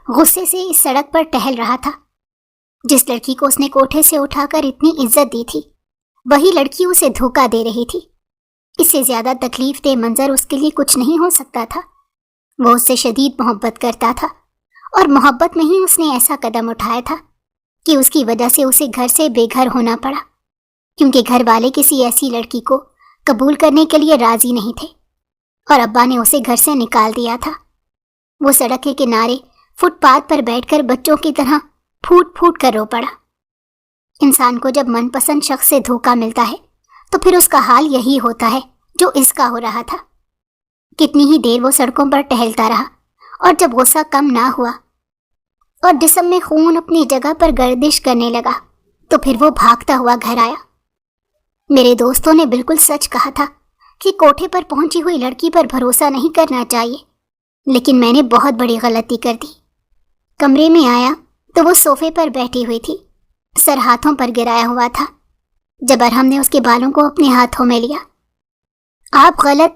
غصے سے اس سڑک پر ٹہل رہا تھا۔ جس لڑکی کو اس نے کوٹھے سے اٹھا کر اتنی عزت دی تھی، وہی لڑکی اسے دھوکہ دے رہی تھی۔ اس سے زیادہ تکلیف دہ منظر اس کے لیے کچھ نہیں ہو سکتا تھا۔ وہ اس سے شدید محبت کرتا تھا، اور محبت میں ہی اس نے ایسا قدم اٹھایا تھا کہ اس کی وجہ سے اسے گھر سے بے گھر ہونا پڑا، کیونکہ گھر والے کسی ایسی لڑکی کو قبول کرنے کے لیے راضی نہیں تھے، اور ابا نے اسے گھر سے نکال دیا تھا۔ وہ سڑک کے کنارے فٹ پاتھ پر بیٹھ کر بچوں کی طرح پھوٹ پھوٹ کر رو پڑا۔ انسان کو جب من پسند شخص سے دھوکہ ملتا ہے تو پھر اس کا حال یہی ہوتا ہے جو اس کا ہو رہا تھا۔ کتنی ہی دیر وہ سڑکوں پر ٹہلتا رہا، اور جب غصہ کم نہ ہوا اور جسم میں خون اپنی جگہ پر گردش کرنے لگا تو پھر وہ بھاگتا ہوا گھر آیا۔ میرے دوستوں نے بالکل سچ کہا تھا کہ کوٹھے پر پہنچی ہوئی لڑکی پر بھروسہ نہیں کرنا چاہیے، لیکن میں نے بہت بڑی غلطی کر دی۔ کمرے میں آیا تو وہ صوفے پر بیٹھی ہوئی تھی، سر ہاتھوں پر گرایا ہوا تھا۔ جب ارحم نے اس کے بالوں کو اپنے ہاتھوں میں لیا، آپ غلط،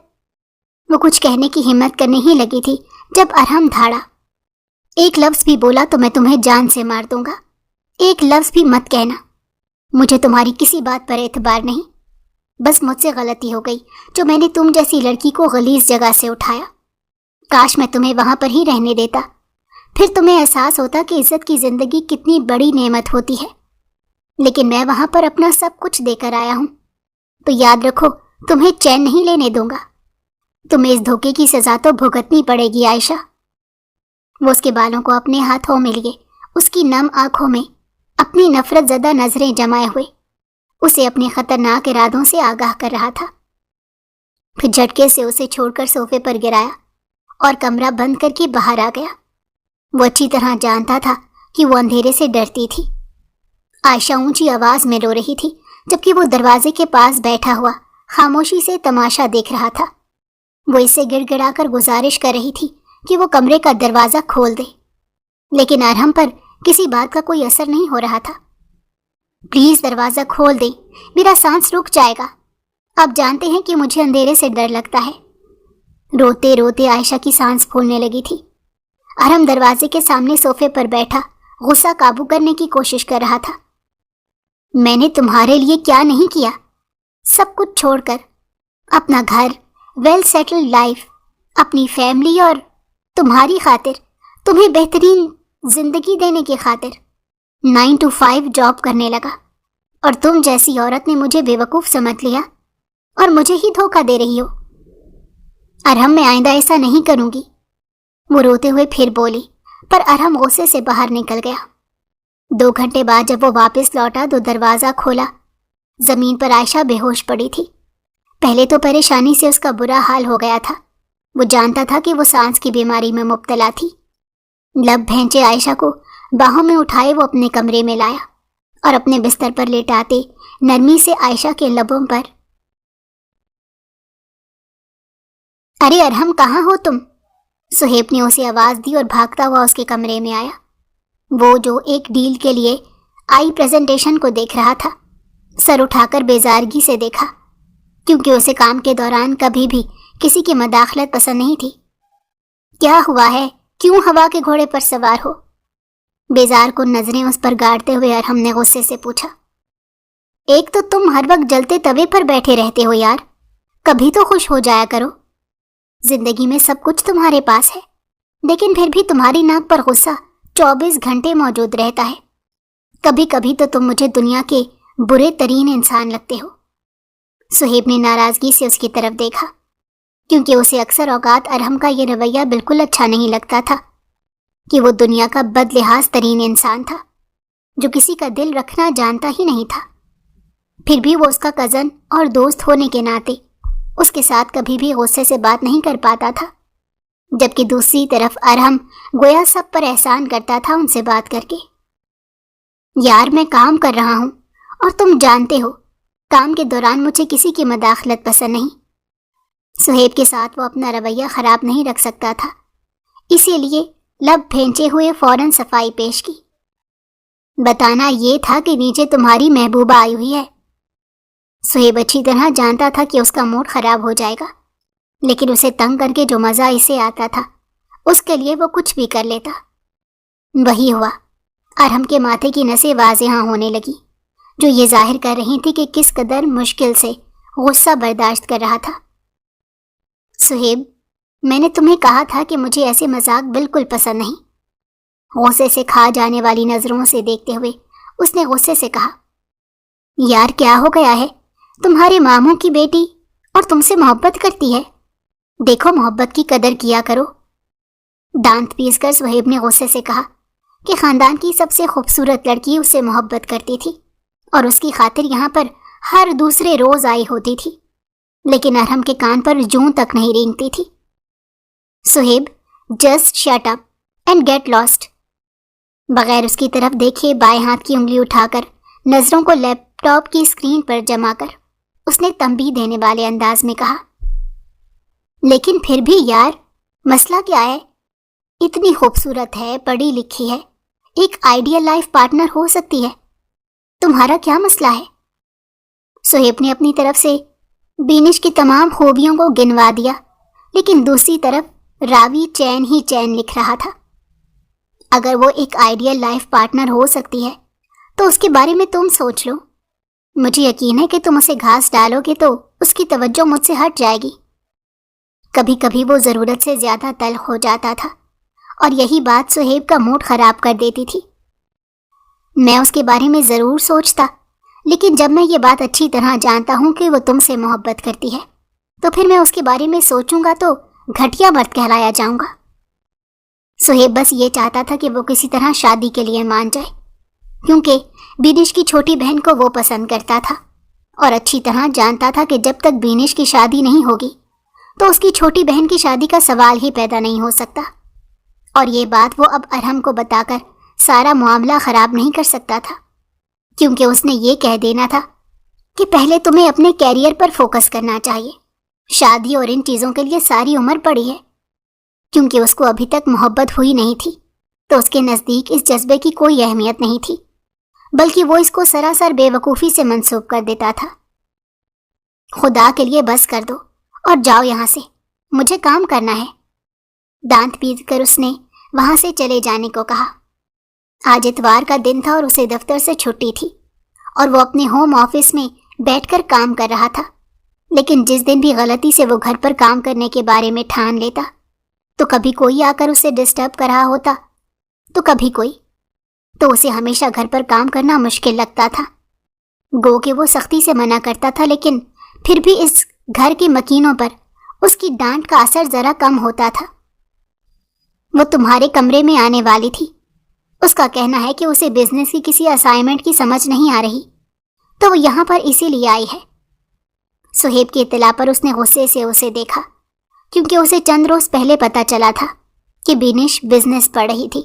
وہ کچھ کہنے کی ہمت کرنے ہی لگی تھی جب ارحم دھاڑا، ایک لفظ بھی بولا تو میں تمہیں جان سے مار دوں گا، ایک لفظ بھی مت کہنا، مجھے تمہاری کسی بات پر اعتبار نہیں، بس مجھ سے غلطی ہو گئی جو میں نے تم جیسی لڑکی کو غلیظ جگہ سے اٹھایا، کاش میں تمہیں وہاں پر ہی رہنے دیتا، پھر تمہیں احساس ہوتا کہ عزت کی زندگی کتنی بڑی نعمت ہوتی ہے، لیکن میں وہاں پر اپنا سب کچھ دے کر آیا ہوں، تو یاد رکھو تمہیں چین نہیں لینے دوں گا، تمہیں اس دھوکے کی سزا تو بھگتنی پڑے گی عائشہ۔ وہ اس کے بالوں کو اپنے ہاتھوں میں لیے اس کی نم آنکھوں میں اپنی نفرت زدہ نظریں جمائے ہوئے اسے اپنے خطرناک ارادوں سے آگاہ کر رہا تھا، پھر جھٹکے سے اسے چھوڑ کر صوفے پر گرایا اور کمرہ بند کر کے باہر آ گیا۔ وہ اچھی طرح جانتا تھا کہ وہ اندھیرے سے ڈرتی تھی۔ عائشہ اونچی آواز میں رو رہی تھی، جبکہ وہ دروازے کے پاس بیٹھا ہوا خاموشی سے تماشا دیکھ رہا تھا۔ وہ اسے گڑ گڑا کر گزارش کر رہی تھی کہ وہ کمرے کا دروازہ کھول دے، لیکن ارحم پر کسی بات کا کوئی اثر نہیں ہو رہا تھا۔ پلیز دروازہ کھول دیں، میرا سانس رک جائے گا، آپ جانتے ہیں کہ مجھے اندھیرے سے ڈر لگتا ہے۔ روتے روتے عائشہ کی سانس پھولنے لگی تھی۔ ارحم دروازے کے سامنے صوفے پر بیٹھا غصہ قابو کرنے کی کوشش کر رہا تھا۔ میں نے تمہارے لیے کیا نہیں کیا، سب کچھ چھوڑ کر، اپنا گھر، ویل سیٹلڈ لائف، اپنی فیملی، اور تمہاری خاطر، تمہیں بہترین زندگی دینے کی خاطر 9 to 5 جاب کرنے لگا، اور تم جیسی عورت نے مجھے بے وقوف سمجھ لیا اور مجھے ہی دھوکہ دے رہی ہو۔ ارحم میں آئندہ ایسا نہیں کروں گی، وہ روتے ہوئے پھر بولی، پر ارحم غصے سے باہر نکل گیا۔ 2 گھنٹے بعد جب وہ واپس لوٹا تو دروازہ کھولا، زمین پر عائشہ بے ہوش پڑی تھی۔ پہلے تو پریشانی سے اس کا برا حال ہو گیا تھا، وہ جانتا تھا کہ وہ سانس کی بیماری میں مبتلا تھی۔ لب بھینچے عائشہ کو باہوں میں اٹھائے وہ اپنے کمرے میں لایا اور اپنے بستر پر لیٹاتے نرمی سے عائشہ کے لبوں پر، ارے ارحم کہاں ہو تم؟ سہیب نے اسے آواز دی اور بھاگتا ہوا اس کے کمرے میں آیا۔ وہ جو ایک ڈیل کے لیے آئی پریزنٹیشن کو دیکھ رہا تھا، سر اٹھا کر بیزارگی سے دیکھا، کیونکہ اسے کام کے دوران کبھی بھی کسی کی مداخلت پسند نہیں تھی۔ کیا ہوا ہے، کیوں ہوا کے گھوڑے پر سوار ہو؟ بیزار کن نظریں اس پر گاڑتے ہوئے ارحم نے غصے سے پوچھا۔ ایک تو تم ہر وقت جلتے توے پر بیٹھے رہتے ہو یار، کبھی تو خوش ہو جایا کرو۔ زندگی میں سب کچھ تمہارے پاس ہے، لیکن پھر بھی تمہاری ناک پر غصہ 24 گھنٹے موجود رہتا ہے۔ کبھی کبھی تو تم مجھے دنیا کے برے ترین انسان لگتے ہو۔ سہیب نے ناراضگی سے اس کی طرف دیکھا، کیونکہ اسے اکثر اوقات ارحم کا یہ رویہ بالکل اچھا نہیں لگتا تھا کہ وہ دنیا کا بد لحاظ ترین انسان تھا جو کسی کا دل رکھنا جانتا ہی نہیں تھا۔ پھر بھی وہ اس کا کزن اور دوست ہونے کے ناطے اس کے ساتھ کبھی بھی غصے سے بات نہیں کر پاتا تھا، جبکہ دوسری طرف ارحم گویا سب پر احسان کرتا تھا ان سے بات کر کے۔ یار میں کام کر رہا ہوں اور تم جانتے ہو کام کے دوران مجھے کسی کی مداخلت پسند نہیں۔ سہیب کے ساتھ وہ اپنا رویہ خراب نہیں رکھ سکتا تھا، اسی لیے لب بھینچے ہوئے فوراً صفائی پیش کی۔ بتانا یہ تھا کہ نیچے تمہاری محبوبہ آئی ہوئی ہے۔ سہیب اچھی طرح جانتا تھا کہ اس کا موڈ خراب ہو جائے گا، لیکن اسے تنگ کر کے جو مزہ اسے آتا تھا اس کے لیے وہ کچھ بھی کر لیتا۔ وہی ہوا۔ ارحم کے ماتھے کی نسیں واضح ہونے لگی، جو یہ ظاہر کر رہی تھی کہ کس قدر مشکل سے غصہ برداشت کر رہا تھا۔ سہیب، میں نے تمہیں کہا تھا کہ مجھے ایسے مذاق بالکل پسند نہیں۔ غصے سے کھا جانے والی نظروں سے دیکھتے ہوئے اس نے غصے سے کہا، یار کیا ہو گیا ہے؟ تمہارے ماموں کی بیٹی اور تم سے محبت کرتی ہے، دیکھو محبت کی قدر کیا کرو۔ دانت پیس کر سہیب نے غصے سے کہا کہ خاندان کی سب سے خوبصورت لڑکی اس سے محبت کرتی تھی اور اس کی خاطر یہاں پر ہر دوسرے روز آئی ہوتی تھی، لیکن ارحم کے کان پر جوں تک نہیں رینگتی تھی۔ Suhaib, just shut up and get lost. بغیر اس کی طرف دیکھے بائیں ہاتھ کی انگلی اٹھا کر نظروں کو لیپ ٹاپ کی اسکرین پر جما کر اس نے تنبیہ دینے والے انداز میں کہا، لیکن پھر بھی یار، مسئلہ کیا ہے؟ اتنی خوبصورت ہے، پڑھی لکھی ہے، ایک آئیڈیل لائف پارٹنر ہو سکتی ہے، تمہارا کیا مسئلہ ہے؟ سہیب نے اپنی طرف سے بینش کی تمام خوبیوں کو گنوا دیا، لیکن دوسری طرف راوی چین ہی چین لکھ رہا تھا۔ اگر وہ ایک آئیڈیل لائف پارٹنر ہو سکتی ہے تو اس کے بارے میں تم سوچ لو۔ مجھے یقین ہے کہ تم اسے گھاس ڈالو گے تو اس کی توجہ مجھ سے ہٹ جائے گی۔ کبھی کبھی وہ ضرورت سے زیادہ تلخ ہو جاتا تھا اور یہی بات سہیب کا موڈ خراب کر دیتی تھی۔ میں اس کے بارے میں ضرور سوچتا، لیکن جب میں یہ بات اچھی طرح جانتا ہوں کہ وہ تم سے محبت کرتی ہے تو پھر میں اس کے بارے میں سوچوں گا تو گھٹیا مرد کہلایا جاؤں گا۔ سہیب بس یہ چاہتا تھا کہ وہ کسی طرح شادی کے لیے مان جائے، کیونکہ بینش کی چھوٹی بہن کو وہ پسند کرتا تھا اور اچھی طرح جانتا تھا کہ جب تک بینش کی شادی نہیں ہوگی تو اس کی چھوٹی بہن کی شادی کا سوال ہی پیدا نہیں ہو سکتا، اور یہ بات وہ اب ارحم کو بتا کر سارا معاملہ خراب نہیں کر سکتا تھا، کیونکہ اس نے یہ کہہ دینا تھا کہ پہلے تمہیں اپنے کیریئر پر فوکس کرنا چاہیے، شادی اور ان چیزوں کے لیے ساری عمر پڑی ہے۔ کیونکہ اس کو ابھی تک محبت ہوئی نہیں تھی تو اس کے نزدیک اس جذبے کی کوئی اہمیت نہیں تھی، بلکہ وہ اس کو سراسر بے وقوفی سے منسوب کر دیتا تھا۔ خدا کے لیے بس کر دو اور جاؤ یہاں سے، مجھے کام کرنا ہے۔ دانت پیس کر اس نے وہاں سے چلے جانے کو کہا۔ آج اتوار کا دن تھا اور اسے دفتر سے چھٹی تھی اور وہ اپنے ہوم آفس میں بیٹھ کر کام کر رہا تھا، لیکن جس دن بھی غلطی سے وہ گھر پر کام کرنے کے بارے میں ٹھان لیتا تو کبھی کوئی آ کر اسے ڈسٹرب کر رہا ہوتا تو کبھی کوئی، تو اسے ہمیشہ گھر پر کام کرنا مشکل لگتا تھا۔ گو کہ وہ سختی سے منع کرتا تھا، لیکن پھر بھی اس گھر کے مکینوں پر اس کی ڈانٹ کا اثر ذرا کم ہوتا تھا۔ وہ تمہارے کمرے میں آنے والی تھی، اس کا کہنا ہے کہ اسے بزنس کی کسی اسائنمنٹ کی سمجھ نہیں آ رہی تو وہ یہاں پر اسی لیے آئی ہے۔ سہیب کی اطلاع پر اس نے غصے سے اسے دیکھا، کیونکہ اسے چند روز پہلے پتا چلا تھا کہ بینش بزنس پڑھ رہی تھی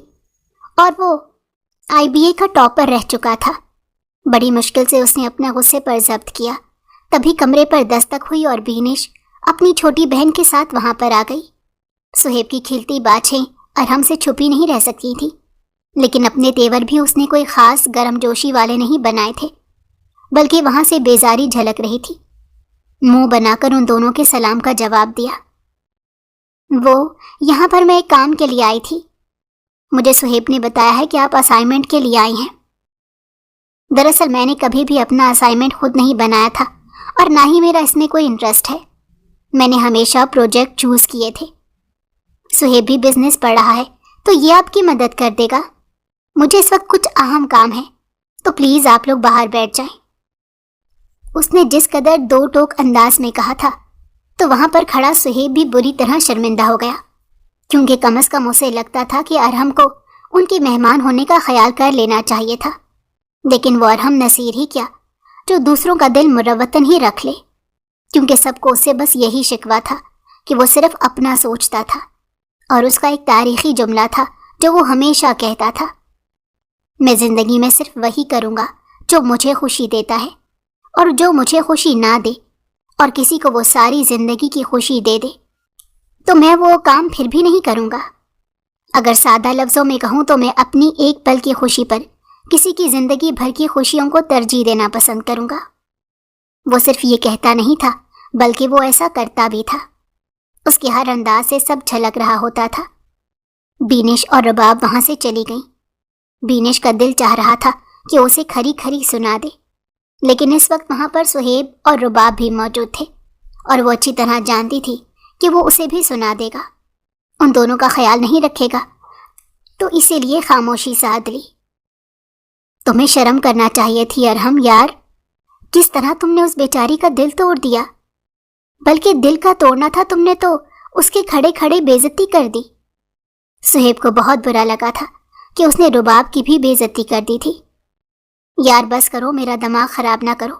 اور وہ IBA کا ٹاپر رہ چکا تھا۔ بڑی مشکل سے اس نے اپنے غصے پر ضبط کیا، تبھی کمرے پر دستک ہوئی اور بینش اپنی چھوٹی بہن کے ساتھ وہاں پر آ گئی۔ سہیب کی کھلتی باچھیں ارحم سے چھپی نہیں رہ سکتی تھی، لیکن اپنے تیور بھی اس نے کوئی خاص گرم جوشی والے نہیں بنائے تھے، بلکہ وہاں سے بیزاری جھلک رہی تھی۔ منہ بنا کر ان دونوں کے سلام کا جواب دیا۔ وہ یہاں پر میں ایک کام کے لیے آئی تھی، مجھے سہیب نے بتایا ہے کہ آپ اسائنمنٹ کے لیے آئی ہیں۔ دراصل میں نے کبھی بھی اپنا اسائنمنٹ خود نہیں بنایا تھا اور نہ ہی میرا اس میں کوئی انٹرسٹ ہے، میں نے ہمیشہ پروجیکٹ چوز کیے تھے۔ سہیب بھی بزنس پڑھ رہا ہے تو یہ آپ کی مدد کر دے گا۔ مجھے اس وقت کچھ اہم کام ہے تو پلیز آپ لوگ باہر بیٹھ جائیں۔ اس نے جس قدر دو ٹوک انداز میں کہا تھا تو وہاں پر کھڑا سہیب بھی بری طرح شرمندہ ہو گیا، کیونکہ کم از کم اسے لگتا تھا کہ ارحم کو ان کے مہمان ہونے کا خیال کر لینا چاہیے تھا، لیکن وہ ارحم نصیر ہی کیا جو دوسروں کا دل مروتن ہی رکھ لے، کیونکہ سب کو اس سے بس یہی شکوہ تھا کہ وہ صرف اپنا سوچتا تھا، اور اس کا ایک تاریخی جملہ تھا جو وہ ہمیشہ کہتا تھا، میں زندگی میں صرف وہی کروں گا جو مجھے خوشی دیتا ہے، اور جو مجھے خوشی نہ دے اور کسی کو وہ ساری زندگی کی خوشی دے دے تو میں وہ کام پھر بھی نہیں کروں گا۔ اگر سادہ لفظوں میں کہوں تو میں اپنی ایک پل کی خوشی پر کسی کی زندگی بھر کی خوشیوں کو ترجیح دینا پسند کروں گا۔ وہ صرف یہ کہتا نہیں تھا بلکہ وہ ایسا کرتا بھی تھا، اس کے ہر انداز سے سب جھلک رہا ہوتا تھا۔ بینش اور رباب وہاں سے چلی گئیں بینش کا دل چاہ رہا تھا کہ اسے کھری کھری سنا دے، لیکن اس وقت وہاں پر سہیب اور رباب بھی موجود تھے اور وہ اچھی طرح جانتی تھی کہ وہ اسے بھی سنا دے گا، ان دونوں کا خیال نہیں رکھے گا، تو اسی لیے خاموشی سادھ لی۔ تمہیں شرم کرنا چاہیے تھی ارحم یار، کس طرح تم نے اس بیچاری کا دل توڑ دیا، بلکہ دل کا توڑنا تھا، تم نے تو اس کے کھڑے کھڑے بے عزتی کر دی۔ سہیب کو بہت برا لگا تھا کہ اس نے رباب کی بھی بے عزتی کر دی تھی۔ یار بس کرو، میرا دماغ خراب نہ کرو،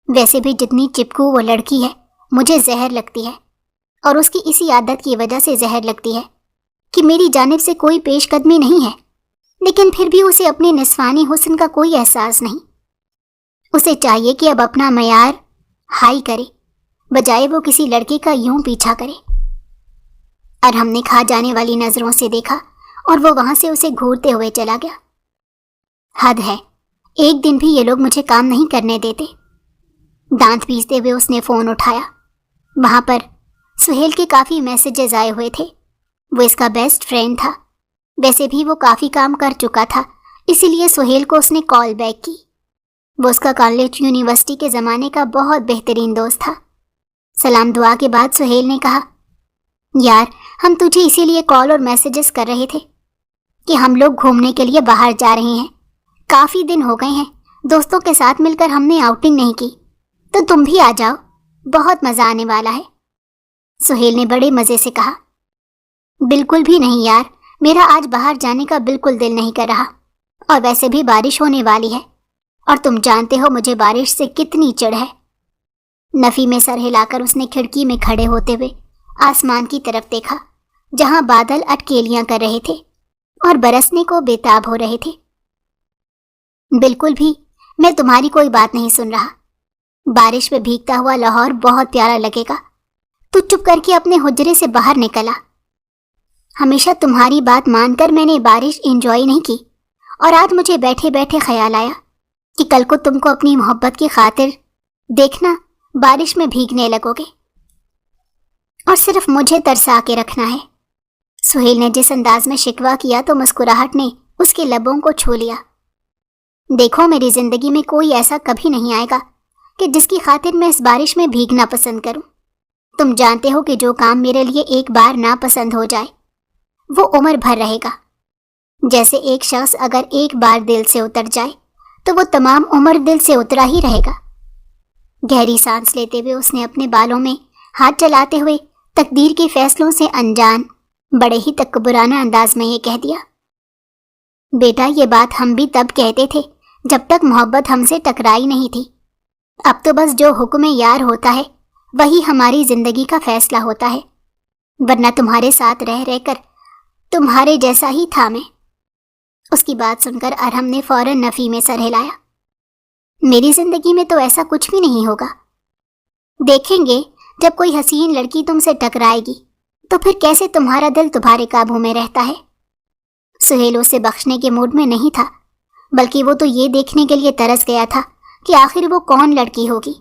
ویسے بھی جتنی چپکو وہ لڑکی ہے مجھے زہر لگتی ہے، اور اس کی اسی عادت کی وجہ سے زہر لگتی ہے کہ میری جانب سے کوئی پیش قدمی نہیں ہے، لیکن پھر بھی اسے اپنے نسوانی حسن کا کوئی احساس نہیں۔ اسے چاہیے کہ اب اپنا معیار ہائی کرے، بجائے وہ کسی لڑکے کا یوں پیچھا کرے۔ ارحم نے کھا جانے والی نظروں سے دیکھا اور وہ وہاں سے اسے گھورتے ہوئے چلا گیا۔ حد ہے، ایک دن بھی یہ لوگ مجھے کام نہیں کرنے دیتے۔ دانت پیستے ہوئے اس نے فون اٹھایا۔ وہاں پر سہیل کے کافی میسیجز آئے ہوئے تھے، وہ اس کا بیسٹ فرینڈ تھا، ویسے بھی وہ کافی کام کر چکا تھا، اسی لیے سہیل کو اس نے کال بیک کی۔ وہ اس کا کالج یونیورسٹی کے زمانے کا بہت بہترین دوست تھا۔ سلام دعا کے بعد سہیل نے کہا، یار ہم تجھے اسی لیے کال اور میسیجز کر رہے تھے کہ ہم لوگ گھومنے کے لیے باہر جا رہے ہیں، کافی دن ہو گئے ہیں دوستوں کے ساتھ مل کر ہم نے آؤٹنگ نہیں کی، تو تم بھی آ جاؤ، بہت مزہ آنے والا ہے۔ سہیل نے بڑے مزے سے کہا، بالکل بھی نہیں یار، میرا آج باہر جانے کا بالکل دل نہیں کر رہا، اور ویسے بھی بارش ہونے والی ہے، اور تم جانتے ہو مجھے بارش سے کتنی چڑ ہے۔ نفی میں سر ہلا کر اس نے کھڑکی میں کھڑے ہوتے ہوئے آسمان کی طرف دیکھا، جہاں بادل اٹکیلیاں کر رہے تھے اور برسنے کو بےتاب ہو رہے تھے۔ بالکل بھی میں تمہاری کوئی بات نہیں سن رہا، بارش میں بھیگتا ہوا لاہور بہت پیارا لگے گا، تو چپ کر کے اپنے حجرے سے باہر نکلا۔ ہمیشہ تمہاری بات مان کر میں نے بارش انجوائے نہیں کی، اور آج مجھے بیٹھے بیٹھے خیال آیا کہ کل کو تم کو اپنی محبت کی خاطر دیکھنا بارش میں بھیگنے لگو گے، اور صرف مجھے ترسا کے رکھنا ہے۔ سہیل نے جس انداز میں شکوہ کیا تو مسکراہٹ نے اس کے لبوں کو چھو لیا۔ دیکھو میری زندگی میں کوئی ایسا کبھی نہیں آئے گا کہ جس کی خاطر میں اس بارش میں بھیگنا پسند کروں۔ تم جانتے ہو کہ جو کام میرے لیے ایک بار ناپسند ہو جائے وہ عمر بھر رہے گا، جیسے ایک شخص اگر ایک بار دل سے اتر جائے تو وہ تمام عمر دل سے اترا ہی رہے گا۔ گہری سانس لیتے ہوئے اس نے اپنے بالوں میں ہاتھ چلاتے ہوئے تقدیر کے فیصلوں سے انجان بڑے ہی تکبرانہ انداز میں یہ کہہ دیا، بیٹا یہ بات ہم بھی تب کہتے تھے جب تک محبت ہم سے ٹکرائی نہیں تھی، اب تو بس جو حکم یار ہوتا ہے وہی ہماری زندگی کا فیصلہ ہوتا ہے، ورنہ تمہارے ساتھ رہ رہ کر تمہارے جیسا ہی تھا میں۔ اس کی بات سن کر ارحم نے فوراً نفی میں سر ہلایا، میری زندگی میں تو ایسا کچھ بھی نہیں ہوگا، دیکھیں گے جب کوئی حسین لڑکی تم سے ٹکرائے گی تو پھر کیسے تمہارا دل تمہارے قابو میں رہتا ہے۔ سہیل اسے بخشنے کے موڈ میں نہیں تھا، بلکہ وہ تو یہ دیکھنے کے لیے ترس گیا تھا کہ آخر وہ کون لڑکی ہوگی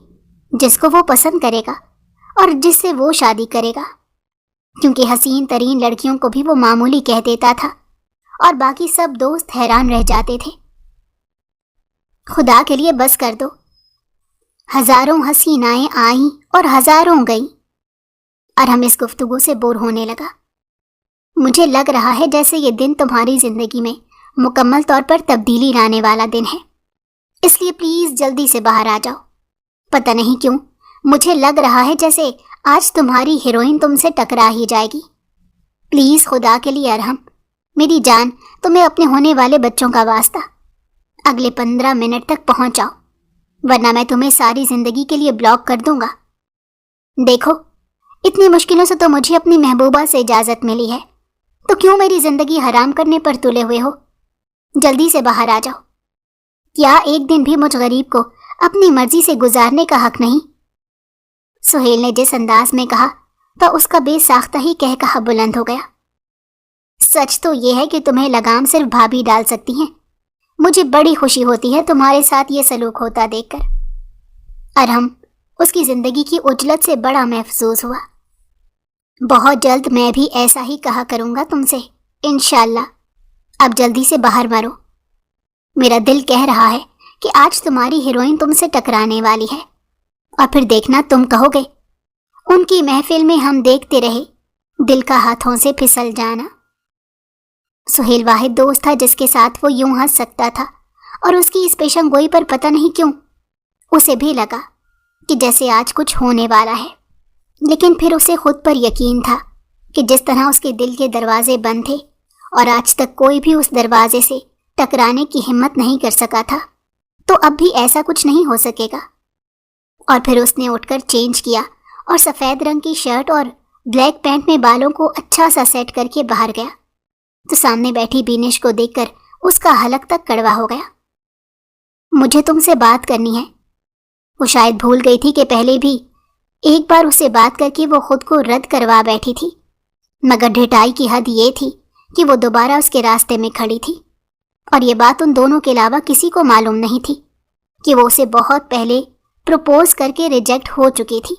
جس کو وہ پسند کرے گا اور جس سے وہ شادی کرے گا، کیونکہ حسین ترین لڑکیوں کو بھی وہ معمولی کہہ دیتا تھا اور باقی سب دوست حیران رہ جاتے تھے۔ خدا کے لیے بس کر دو، ہزاروں حسینائیں آئیں اور ہزاروں گئیں۔ ارحم اس گفتگو سے بور ہونے لگا۔ مجھے لگ رہا ہے جیسے یہ دن تمہاری زندگی میں مکمل طور پر تبدیلی لانے والا دن ہے، اس لیے پلیز جلدی سے باہر آ جاؤ۔ پتہ نہیں کیوں مجھے لگ رہا ہے جیسے آج تمہاری ہیروئن تم سے ٹکرا ہی جائے گی۔ پلیز خدا کے لیے ارحم، میری جان، تمہیں اپنے ہونے والے بچوں کا واسطہ اگلے 15 منٹ تک پہنچ جاؤ، ورنہ میں تمہیں ساری زندگی کے لیے بلاک کر دوں گا۔ دیکھو اتنی مشکلوں سے تو مجھے اپنی محبوبہ سے اجازت ملی ہے، تو کیوں میری زندگی حرام کرنے پر تلے ہوئے ہو؟ جلدی سے باہر آ جاؤ۔ کیا ایک دن بھی مجھ غریب کو اپنی مرضی سے گزارنے کا حق نہیں؟ سہیل نے جس انداز میں کہا تو اس کا بے ساختہ ہی کہا بلند ہو گیا۔ سچ تو یہ ہے کہ تمہیں لگام صرف بھابھی ڈال سکتی ہیں، مجھے بڑی خوشی ہوتی ہے تمہارے ساتھ یہ سلوک ہوتا دیکھ کر۔ ارحم اس کی زندگی کی عجلت سے بڑا محفوظ ہوا۔ بہت جلد میں بھی ایسا ہی کہا کروں گا تم سے، انشاءاللہ۔ اب جلدی سے باہر مرو میرا دل کہہ رہا ہے کہ آج تمہاری ہیروئن تم سے ٹکرانے والی ہے، اور پھر دیکھنا تم کہو گے ان کی محفل میں ہم دیکھتے رہے دل کا ہاتھوں سے پھسل جانا۔ سہیل واحد دوست تھا جس کے ساتھ وہ یوں ہنس سکتا تھا، اور اس کی اس پیشن گوئی پر پتہ نہیں کیوں اسے بھی لگا کہ جیسے آج کچھ ہونے والا ہے، لیکن پھر اسے خود پر یقین تھا کہ جس طرح اس کے دل کے دروازے بند تھے اور آج تک کوئی بھی اس دروازے سے ٹکرانے کی ہمت نہیں کر سکا تھا، تو اب بھی ایسا کچھ نہیں ہو سکے گا۔ اور پھر اس نے اٹھ کر چینج کیا اور سفید رنگ کی شرٹ اور بلیک پینٹ میں بالوں کو اچھا سا سیٹ کر کے باہر گیا، تو سامنے بیٹھی بینش کو دیکھ کر اس کا حلق تک کڑوا ہو گیا۔ مجھے تم سے بات کرنی ہے۔ وہ شاید بھول گئی تھی کہ پہلے بھی ایک بار اس سے بات کر کے وہ خود کو رد کروا بیٹھی تھی، مگر ڈھٹائی کی حد یہ تھی کہ وہ دوبارہ اس کے راستے میں کھڑی تھی، اور یہ بات ان دونوں کے علاوہ کسی کو معلوم نہیں تھی کہ وہ اسے بہت پہلے پروپوز کر کے ریجیکٹ ہو چکی تھی،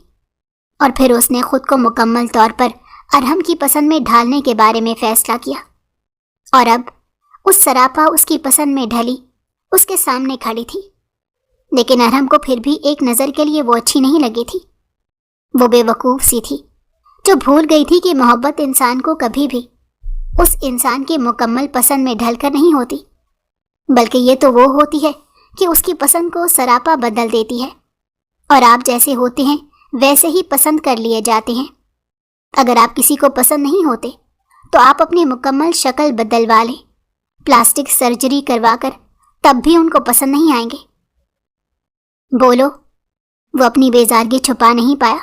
اور پھر اس نے خود کو مکمل طور پر ارحم کی پسند میں ڈھالنے کے بارے میں فیصلہ کیا، اور اب اس سراپا اس کی پسند میں ڈھلی اس کے سامنے کھڑی تھی۔ لیکن ارحم کو پھر بھی ایک نظر کے لیے وہ اچھی نہیں لگی تھی۔ وہ بے وقوف سی تھی جو بھول گئی تھی کہ محبت انسان کو کبھی بھی اس انسان کی مکمل پسند میں ڈھل کر نہیں ہوتی، بلکہ یہ تو وہ ہوتی ہے کہ اس کی پسند کو سراپا بدل دیتی ہے، اور آپ جیسے ہوتے ہیں ویسے ہی پسند کر لیے جاتے ہیں۔ اگر آپ کسی کو پسند نہیں ہوتے تو آپ اپنی مکمل شکل بدلوا لیں، پلاسٹک سرجری کروا کر، تب بھی ان کو پسند نہیں آئیں گے۔ بولو۔ وہ اپنی بیزارگی چھپا نہیں پایا،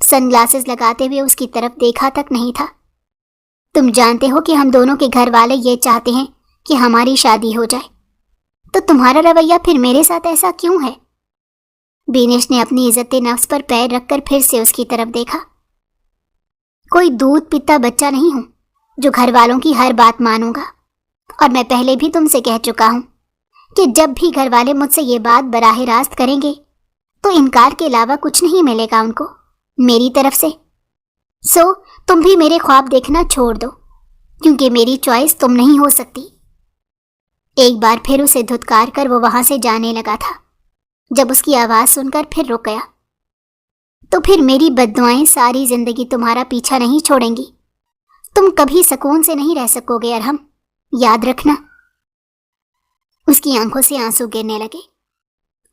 سن گلاسز لگاتے ہوئے اس کی طرف دیکھا تک نہیں تھا۔ تم جانتے ہو کہ ہم دونوں کے گھر والے یہ چاہتے ہیں کہ ہماری شادی ہو جائے، تو تمہارا رویہ پھر میرے ساتھ ایسا کیوں ہے؟ بینش نے اپنی عزت نفس پر پیر رکھ کر پھر سے اس کی طرف دیکھا۔ کوئی دودھ پیتا بچہ نہیں ہوں جو گھر والوں کی ہر بات مانوں گا، اور میں پہلے بھی تم سے کہہ چکا ہوں کہ جب بھی گھر والے مجھ سے یہ بات براہ راست کریں گے تو انکار کے علاوہ کچھ نہیں ملے گا ان کو میری طرف سے۔ سو تم بھی میرے خواب دیکھنا چھوڑ دو، کیونکہ میری چوائس تم نہیں ہو سکتی۔ ایک بار پھر اسے دھتکار کر وہ وہاں سے جانے لگا تھا، جب اس کی آواز سن کر پھر رک گیا۔ تو پھر میری بددعائیں ساری زندگی تمہارا پیچھا نہیں چھوڑیں گی، تم کبھی سکون سے نہیں رہ سکو گے ارحم، یاد رکھنا۔ اس کی آنکھوں سے آنسو گرنے لگے۔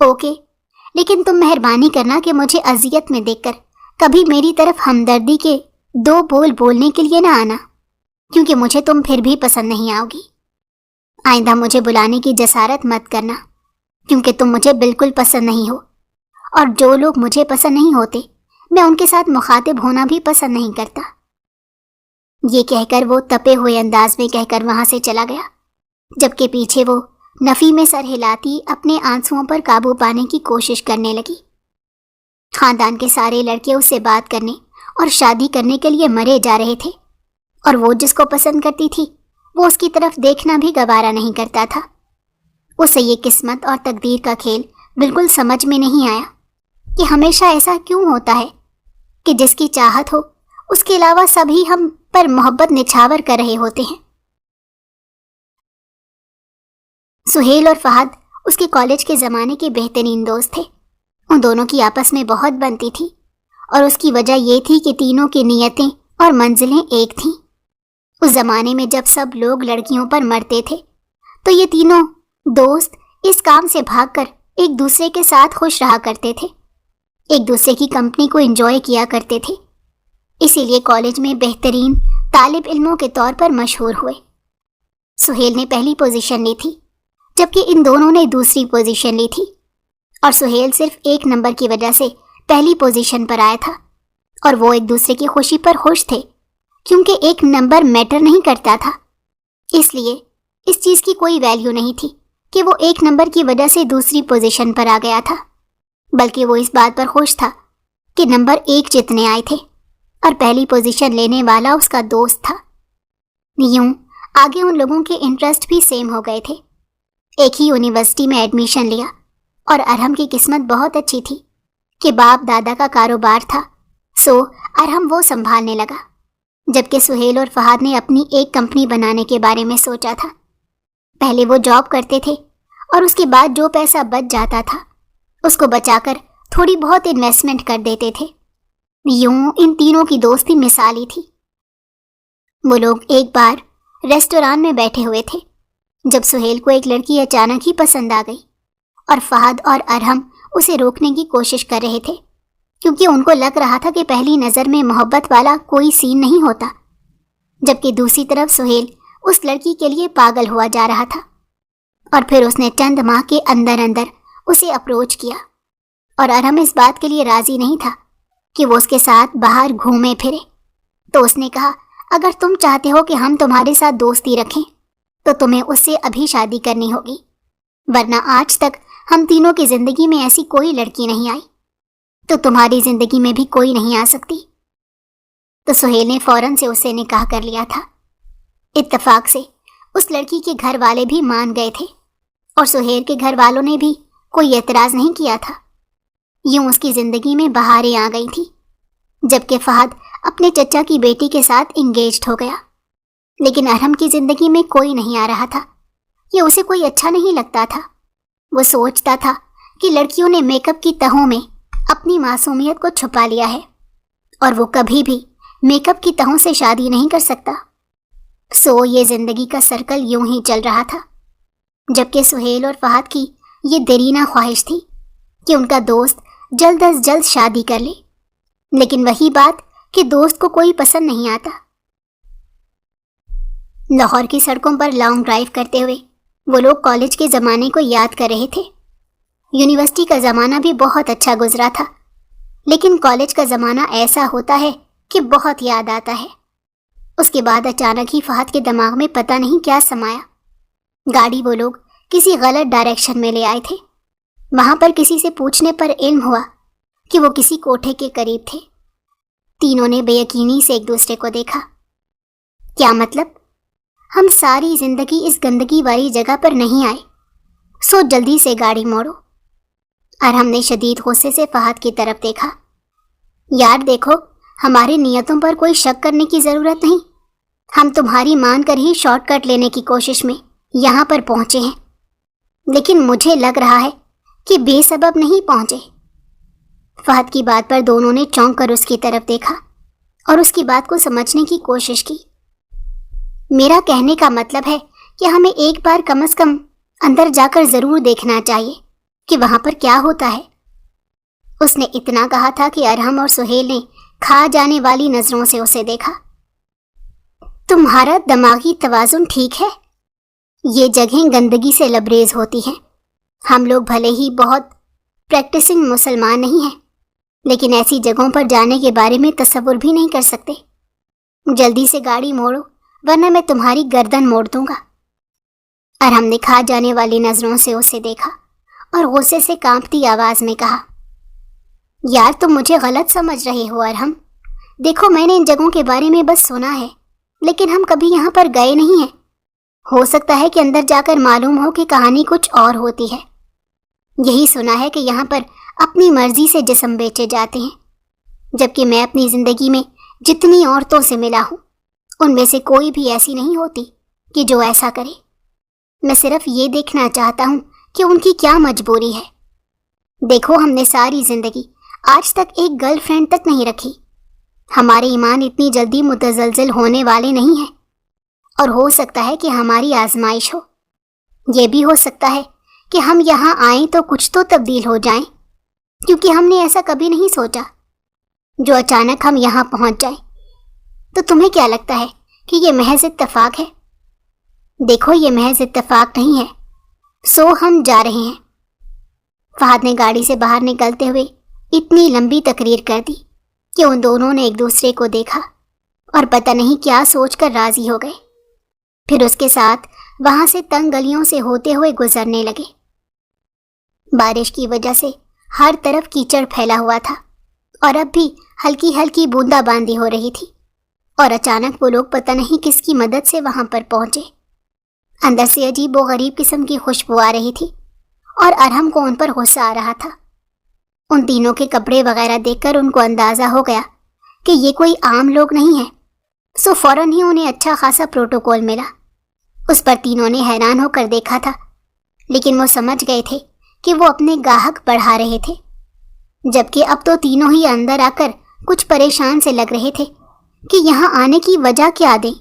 اوکے، لیکن تم مہربانی کرنا کہ مجھے اذیت میں دیکھ کر کبھی میری طرف ہمدردی کے دو بول بولنے کے لیے نہ آنا، کیونکہ مجھے تم پھر بھی پسند نہیں آؤ گی۔ آئندہ مجھے بلانے کی جسارت مت کرنا، کیونکہ تم مجھے بالکل پسند نہیں ہو، اور جو لوگ مجھے پسند نہیں ہوتے میں ان کے ساتھ مخاطب ہونا بھی پسند نہیں کرتا۔ یہ کہہ کر وہ تپے ہوئے انداز میں کہہ کر وہاں سے چلا گیا، جبکہ پیچھے وہ نفی میں سر ہلاتی اپنے آنسوؤں پر قابو پانے کی کوشش کرنے لگی۔ خاندان کے سارے لڑکے اس سے بات کرنے اور شادی کرنے کے لیے مرے جا رہے تھے، اور وہ جس کو پسند کرتی تھی وہ اس کی طرف دیکھنا بھی گوارا نہیں کرتا تھا۔ اسے یہ قسمت اور تقدیر کا کھیل بالکل سمجھ میں نہیں آیا کہ ہمیشہ ایسا کیوں ہوتا ہے کہ جس کی چاہت ہو اس کے علاوہ سبھی ہم پر محبت نچھاور کر رہے ہوتے ہیں۔ سہیل اور فہد اس کے کالج کے زمانے کے بہترین دوست تھے۔ ان دونوں کی آپس میں بہت بنتی تھی، اور اس کی وجہ یہ تھی کہ تینوں کی نیتیں اور منزلیں ایک تھیں۔ اس زمانے میں جب سب لوگ لڑکیوں پر مرتے تھے تو یہ تینوں دوست اس کام سے بھاگ کر ایک دوسرے کے ساتھ خوش رہا کرتے تھے، ایک دوسرے کی کمپنی کو انجوائے کیا کرتے تھے، اسی لیے کالج میں بہترین طالب علموں کے طور پر مشہور ہوئے۔ سہیل نے پہلی پوزیشن لی تھی، جبکہ ان دونوں نے دوسری پوزیشن لی تھی، اور سہیل صرف ایک نمبر کی وجہ سے پہلی پوزیشن پر آیا تھا، اور وہ ایک دوسرے کی خوشی پر خوش تھے، کیونکہ ایک نمبر میٹر نہیں کرتا تھا۔ اس لیے اس چیز کی کوئی ویلیو نہیں تھی کہ وہ ایک نمبر کی وجہ سے دوسری پوزیشن پر آ گیا تھا، بلکہ وہ اس بات پر خوش تھا کہ نمبر ایک جتنے آئے تھے اور پہلی پوزیشن لینے والا اس کا دوست تھا۔ یوں آگے ان لوگوں کے انٹرسٹ بھی سیم ہو گئے تھے، ایک ہی یونیورسٹی میں ایڈمیشن لیا، اور ارحم کی قسمت بہت اچھی تھی کہ باپ دادا کا کاروبار تھا، سو ارحم وہ سنبھالنے لگا، جبکہ سہیل اور فہد نے اپنی ایک کمپنی بنانے کے بارے میں سوچا تھا۔ پہلے وہ جاب کرتے تھے اور اس کے بعد جو پیسہ بچ جاتا تھا اس کو بچا کر تھوڑی بہت انویسٹمنٹ کر دیتے تھے۔ یوں ان تینوں کی دوستی مثالی تھی۔ وہ لوگ ایک بار ریسٹوران میں بیٹھے ہوئے تھے جب سہیل کو ایک لڑکی اچانک ہی پسند آ گئی، اور فہد اور ارحم اسے روکنے کی کوشش کر رہے تھے کیونکہ ان کو لگ رہا تھا کہ پہلی نظر میں محبت والا کوئی سین نہیں ہوتا، جبکہ دوسری طرف سہیل اس لڑکی کے لیے پاگل ہوا جا رہا تھا۔ اور پھر اس نے چند ماہ کے اندر اندر اسے اپروچ کیا، اور ارحم اس بات کے لیے راضی نہیں تھا کہ وہ اس کے ساتھ باہر گھومے پھرے۔ تو اس نے کہا اگر تم چاہتے ہو کہ ہم تمہارے ساتھ دوستی رکھیں تو تمہیں اس سے ابھی شادی کرنی ہوگی، ورنہ آج تک ہم تینوں کی زندگی میں ایسی کوئی لڑکی نہیں آئی تو تمہاری زندگی میں بھی کوئی نہیں آ سکتی۔ تو سہیل نے فوراً سے اسے نکاح کر لیا تھا۔ اتفاق سے اس لڑکی کے گھر والے بھی مان گئے تھے اور سہیل کے گھر والوں نے بھی کوئی اعتراض نہیں کیا تھا۔ یوں اس کی زندگی میں بہاریں آ گئی تھی، جبکہ فہد اپنے چچا کی بیٹی کے ساتھ انگیجڈ ہو گیا۔ لیکن ارحم کی زندگی میں کوئی نہیں آ رہا تھا، یہ اسے کوئی اچھا نہیں لگتا تھا۔ وہ سوچتا تھا کہ لڑکیوں نے میک اپ کی تہوں میں اپنی معصومیت کو چھپا لیا ہے اور وہ کبھی بھی میک اپ کی تہوں سے شادی نہیں کر سکتا۔ سو یہ زندگی کا سرکل یوں ہی چل رہا تھا، جبکہ سہیل اور فہد کی یہ دیرینہ خواہش تھی کہ ان کا دوست جلد از جلد شادی کر لے، لیکن وہی بات کہ دوست کو کوئی پسند نہیں آتا۔ لاہور کی سڑکوں پر لانگ ڈرائیو کرتے ہوئے وہ لوگ کالج کے زمانے کو یاد کر رہے تھے۔ یونیورسٹی کا زمانہ بھی بہت اچھا گزرا تھا، لیکن کالج کا زمانہ ایسا ہوتا ہے کہ بہت یاد آتا ہے۔ اس کے بعد اچانک ہی فہد کے دماغ میں پتہ نہیں کیا سمایا۔ گاڑی وہ لوگ کسی غلط ڈائریکشن میں لے آئے تھے۔ وہاں پر کسی سے پوچھنے پر علم ہوا کہ وہ کسی کوٹھے کے قریب تھے۔ تینوں نے بے یقینی سے ایک دوسرے کو دیکھا۔ کیا مطلب؟ ہم ساری زندگی اس گندگی والی جگہ پر نہیں آئے، سو جلدی سے گاڑی موڑو۔ ارحم نے شدید غصے سے فہد کی طرف دیکھا۔ یار دیکھو، ہماری نیتوں پر کوئی شک کرنے کی ضرورت نہیں، ہم تمہاری مان کر ہی شارٹ کٹ لینے کی کوشش میں یہاں پر پہنچے ہیں، لیکن مجھے لگ رہا ہے کہ بے سبب نہیں پہنچے۔ فہد کی بات پر دونوں نے چونک کر اس کی طرف دیکھا اور اس کی بات کو سمجھنے کی کوشش کی۔ میرا کہنے کا مطلب ہے کہ ہمیں ایک بار کم از کم اندر جا کر ضرور دیکھنا چاہیے کہ وہاں پر کیا ہوتا ہے۔ اس نے اتنا کہا تھا کہ ارحم اور سہیل نے کھا جانے والی نظروں سے اسے دیکھا۔ تمہارا دماغی توازن ٹھیک ہے؟ یہ جگہیں گندگی سے لبریز ہوتی ہیں۔ ہم لوگ بھلے ہی بہت پریکٹسنگ مسلمان نہیں ہیں، لیکن ایسی جگہوں پر جانے کے بارے میں تصور بھی نہیں کر سکتے۔ جلدی سے گاڑی موڑو ورنہ میں تمہاری گردن موڑ دوں گا۔ ارحم نے کھا جانے والی نظروں سے اسے دیکھا اور غصے سے کانپتی آواز میں کہا، یار تم مجھے غلط سمجھ رہے ہو ارحم۔ دیکھو میں نے ان جگہوں کے بارے میں بس سنا ہے، لیکن ہم کبھی یہاں پر گئے نہیں ہیں۔ ہو سکتا ہے کہ اندر جا کر معلوم ہو کہ کہانی کچھ اور ہوتی ہے۔ یہی سنا ہے کہ یہاں پر اپنی مرضی سے جسم بیچے جاتے ہیں، جبکہ میں اپنی زندگی میں جتنی عورتوں سے ملا ہوں ان میں سے کوئی بھی ایسی نہیں ہوتی کہ جو ایسا کرے۔ میں صرف یہ دیکھنا چاہتا ہوں کہ ان کی کیا مجبوری ہے۔ دیکھو ہم نے ساری زندگی آج تک ایک گرل فرینڈ تک نہیں رکھی۔ ہمارے ایمان اتنی جلدی متزلزل ہونے والے نہیں ہیں، اور ہو سکتا ہے کہ ہماری آزمائش ہو۔ یہ بھی ہو سکتا ہے کہ ہم یہاں آئیں تو کچھ تو تبدیل ہو جائیں، کیونکہ ہم نے ایسا کبھی نہیں سوچا جو اچانک ہم یہاں پہنچ جائیں۔ تو تمہیں کیا لگتا ہے کہ یہ محض اتفاق ہے؟ دیکھو یہ محض اتفاق نہیں ہے، سو ہم جا رہے ہیں۔ فہد نے گاڑی سے باہر نکلتے ہوئے اتنی لمبی تقریر کر دی کہ ان دونوں نے ایک دوسرے کو دیکھا اور پتہ نہیں کیا سوچ کر راضی ہو گئے۔ پھر اس کے ساتھ وہاں سے تنگ گلیوں سے ہوتے ہوئے گزرنے لگے۔ بارش کی وجہ سے ہر طرف کیچڑ پھیلا ہوا تھا اور اب بھی ہلکی ہلکی بوندا باندی ہو رہی تھی، اور اچانک وہ لوگ پتہ نہیں کس کی مدد سے وہاں پر پہنچے۔ اندر سے عجیب و غریب قسم کی خوشبو آ رہی تھی اور ارحم کو ان پر غصہ آ رہا تھا۔ ان تینوں کے کپڑے وغیرہ دیکھ کر ان کو اندازہ ہو گیا کہ یہ کوئی عام لوگ نہیں ہیں، سو فوراً ہی انہیں اچھا خاصا پروٹوکول ملا۔ اس پر تینوں نے حیران ہو کر دیکھا تھا لیکن وہ سمجھ گئے تھے کہ وہ اپنے گاہک بڑھا رہے تھے، جبکہ اب تو تینوں ہی اندر آ کر کچھ پریشان سے لگ رہے تھے کہ یہاں آنے کی وجہ کیا دیں،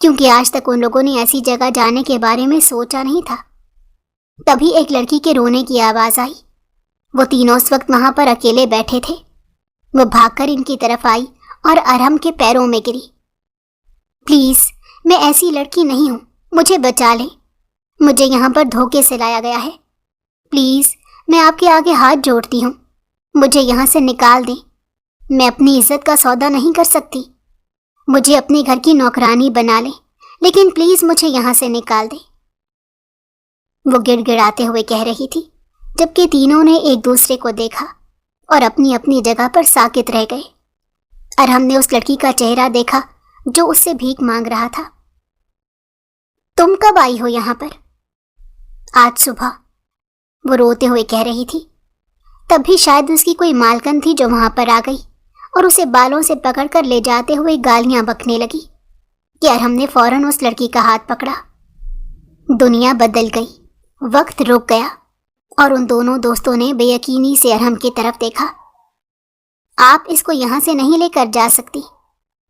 کیونکہ آج تک ان لوگوں نے ایسی جگہ جانے کے بارے میں سوچا نہیں تھا۔ تبھی ایک لڑکی کے رونے کی آواز آئی۔ وہ تینوں اس وقت وہاں پر اکیلے بیٹھے تھے۔ وہ بھاگ کر ان کی طرف آئی اور ارحم کے پیروں میں گری۔ پلیز، میں ایسی لڑکی نہیں ہوں، مجھے بچا لیں، مجھے یہاں پر دھوکے سے لایا گیا ہے، پلیز میں آپ کے آگے ہاتھ جوڑتی ہوں، مجھے یہاں سے نکال دیں، میں اپنی عزت کا سودا نہیں کر سکتی، مجھے اپنے گھر کی نوکرانی بنا لیں، لیکن پلیز مجھے یہاں سے نکال دیں۔ وہ گڑ گڑاتے ہوئے کہہ رہی تھی، جبکہ تینوں نے ایک دوسرے کو دیکھا اور اپنی اپنی جگہ پر ساکت رہ گئے۔ ارحم نے اس لڑکی کا چہرہ دیکھا جو اس سے بھیک مانگ رہا تھا۔ تم کب آئی ہو یہاں پر؟ آج صبح، وہ روتے ہوئے کہہ رہی تھی۔ تب بھی شاید اس کی کوئی مالکن تھی جو وہاں پر آ گئی اور اسے بالوں سے پکڑ کر لے جاتے ہوئے گالیاں بکنے لگی کہ ارحم نے فوراً اس لڑکی کا ہاتھ پکڑا۔ دنیا بدل گئی، وقت رک گیا اور ان دونوں دوستوں نے بے یقینی سے ارحم کی طرف دیکھا۔ آپ اس کو یہاں سے نہیں لے کر جا سکتی،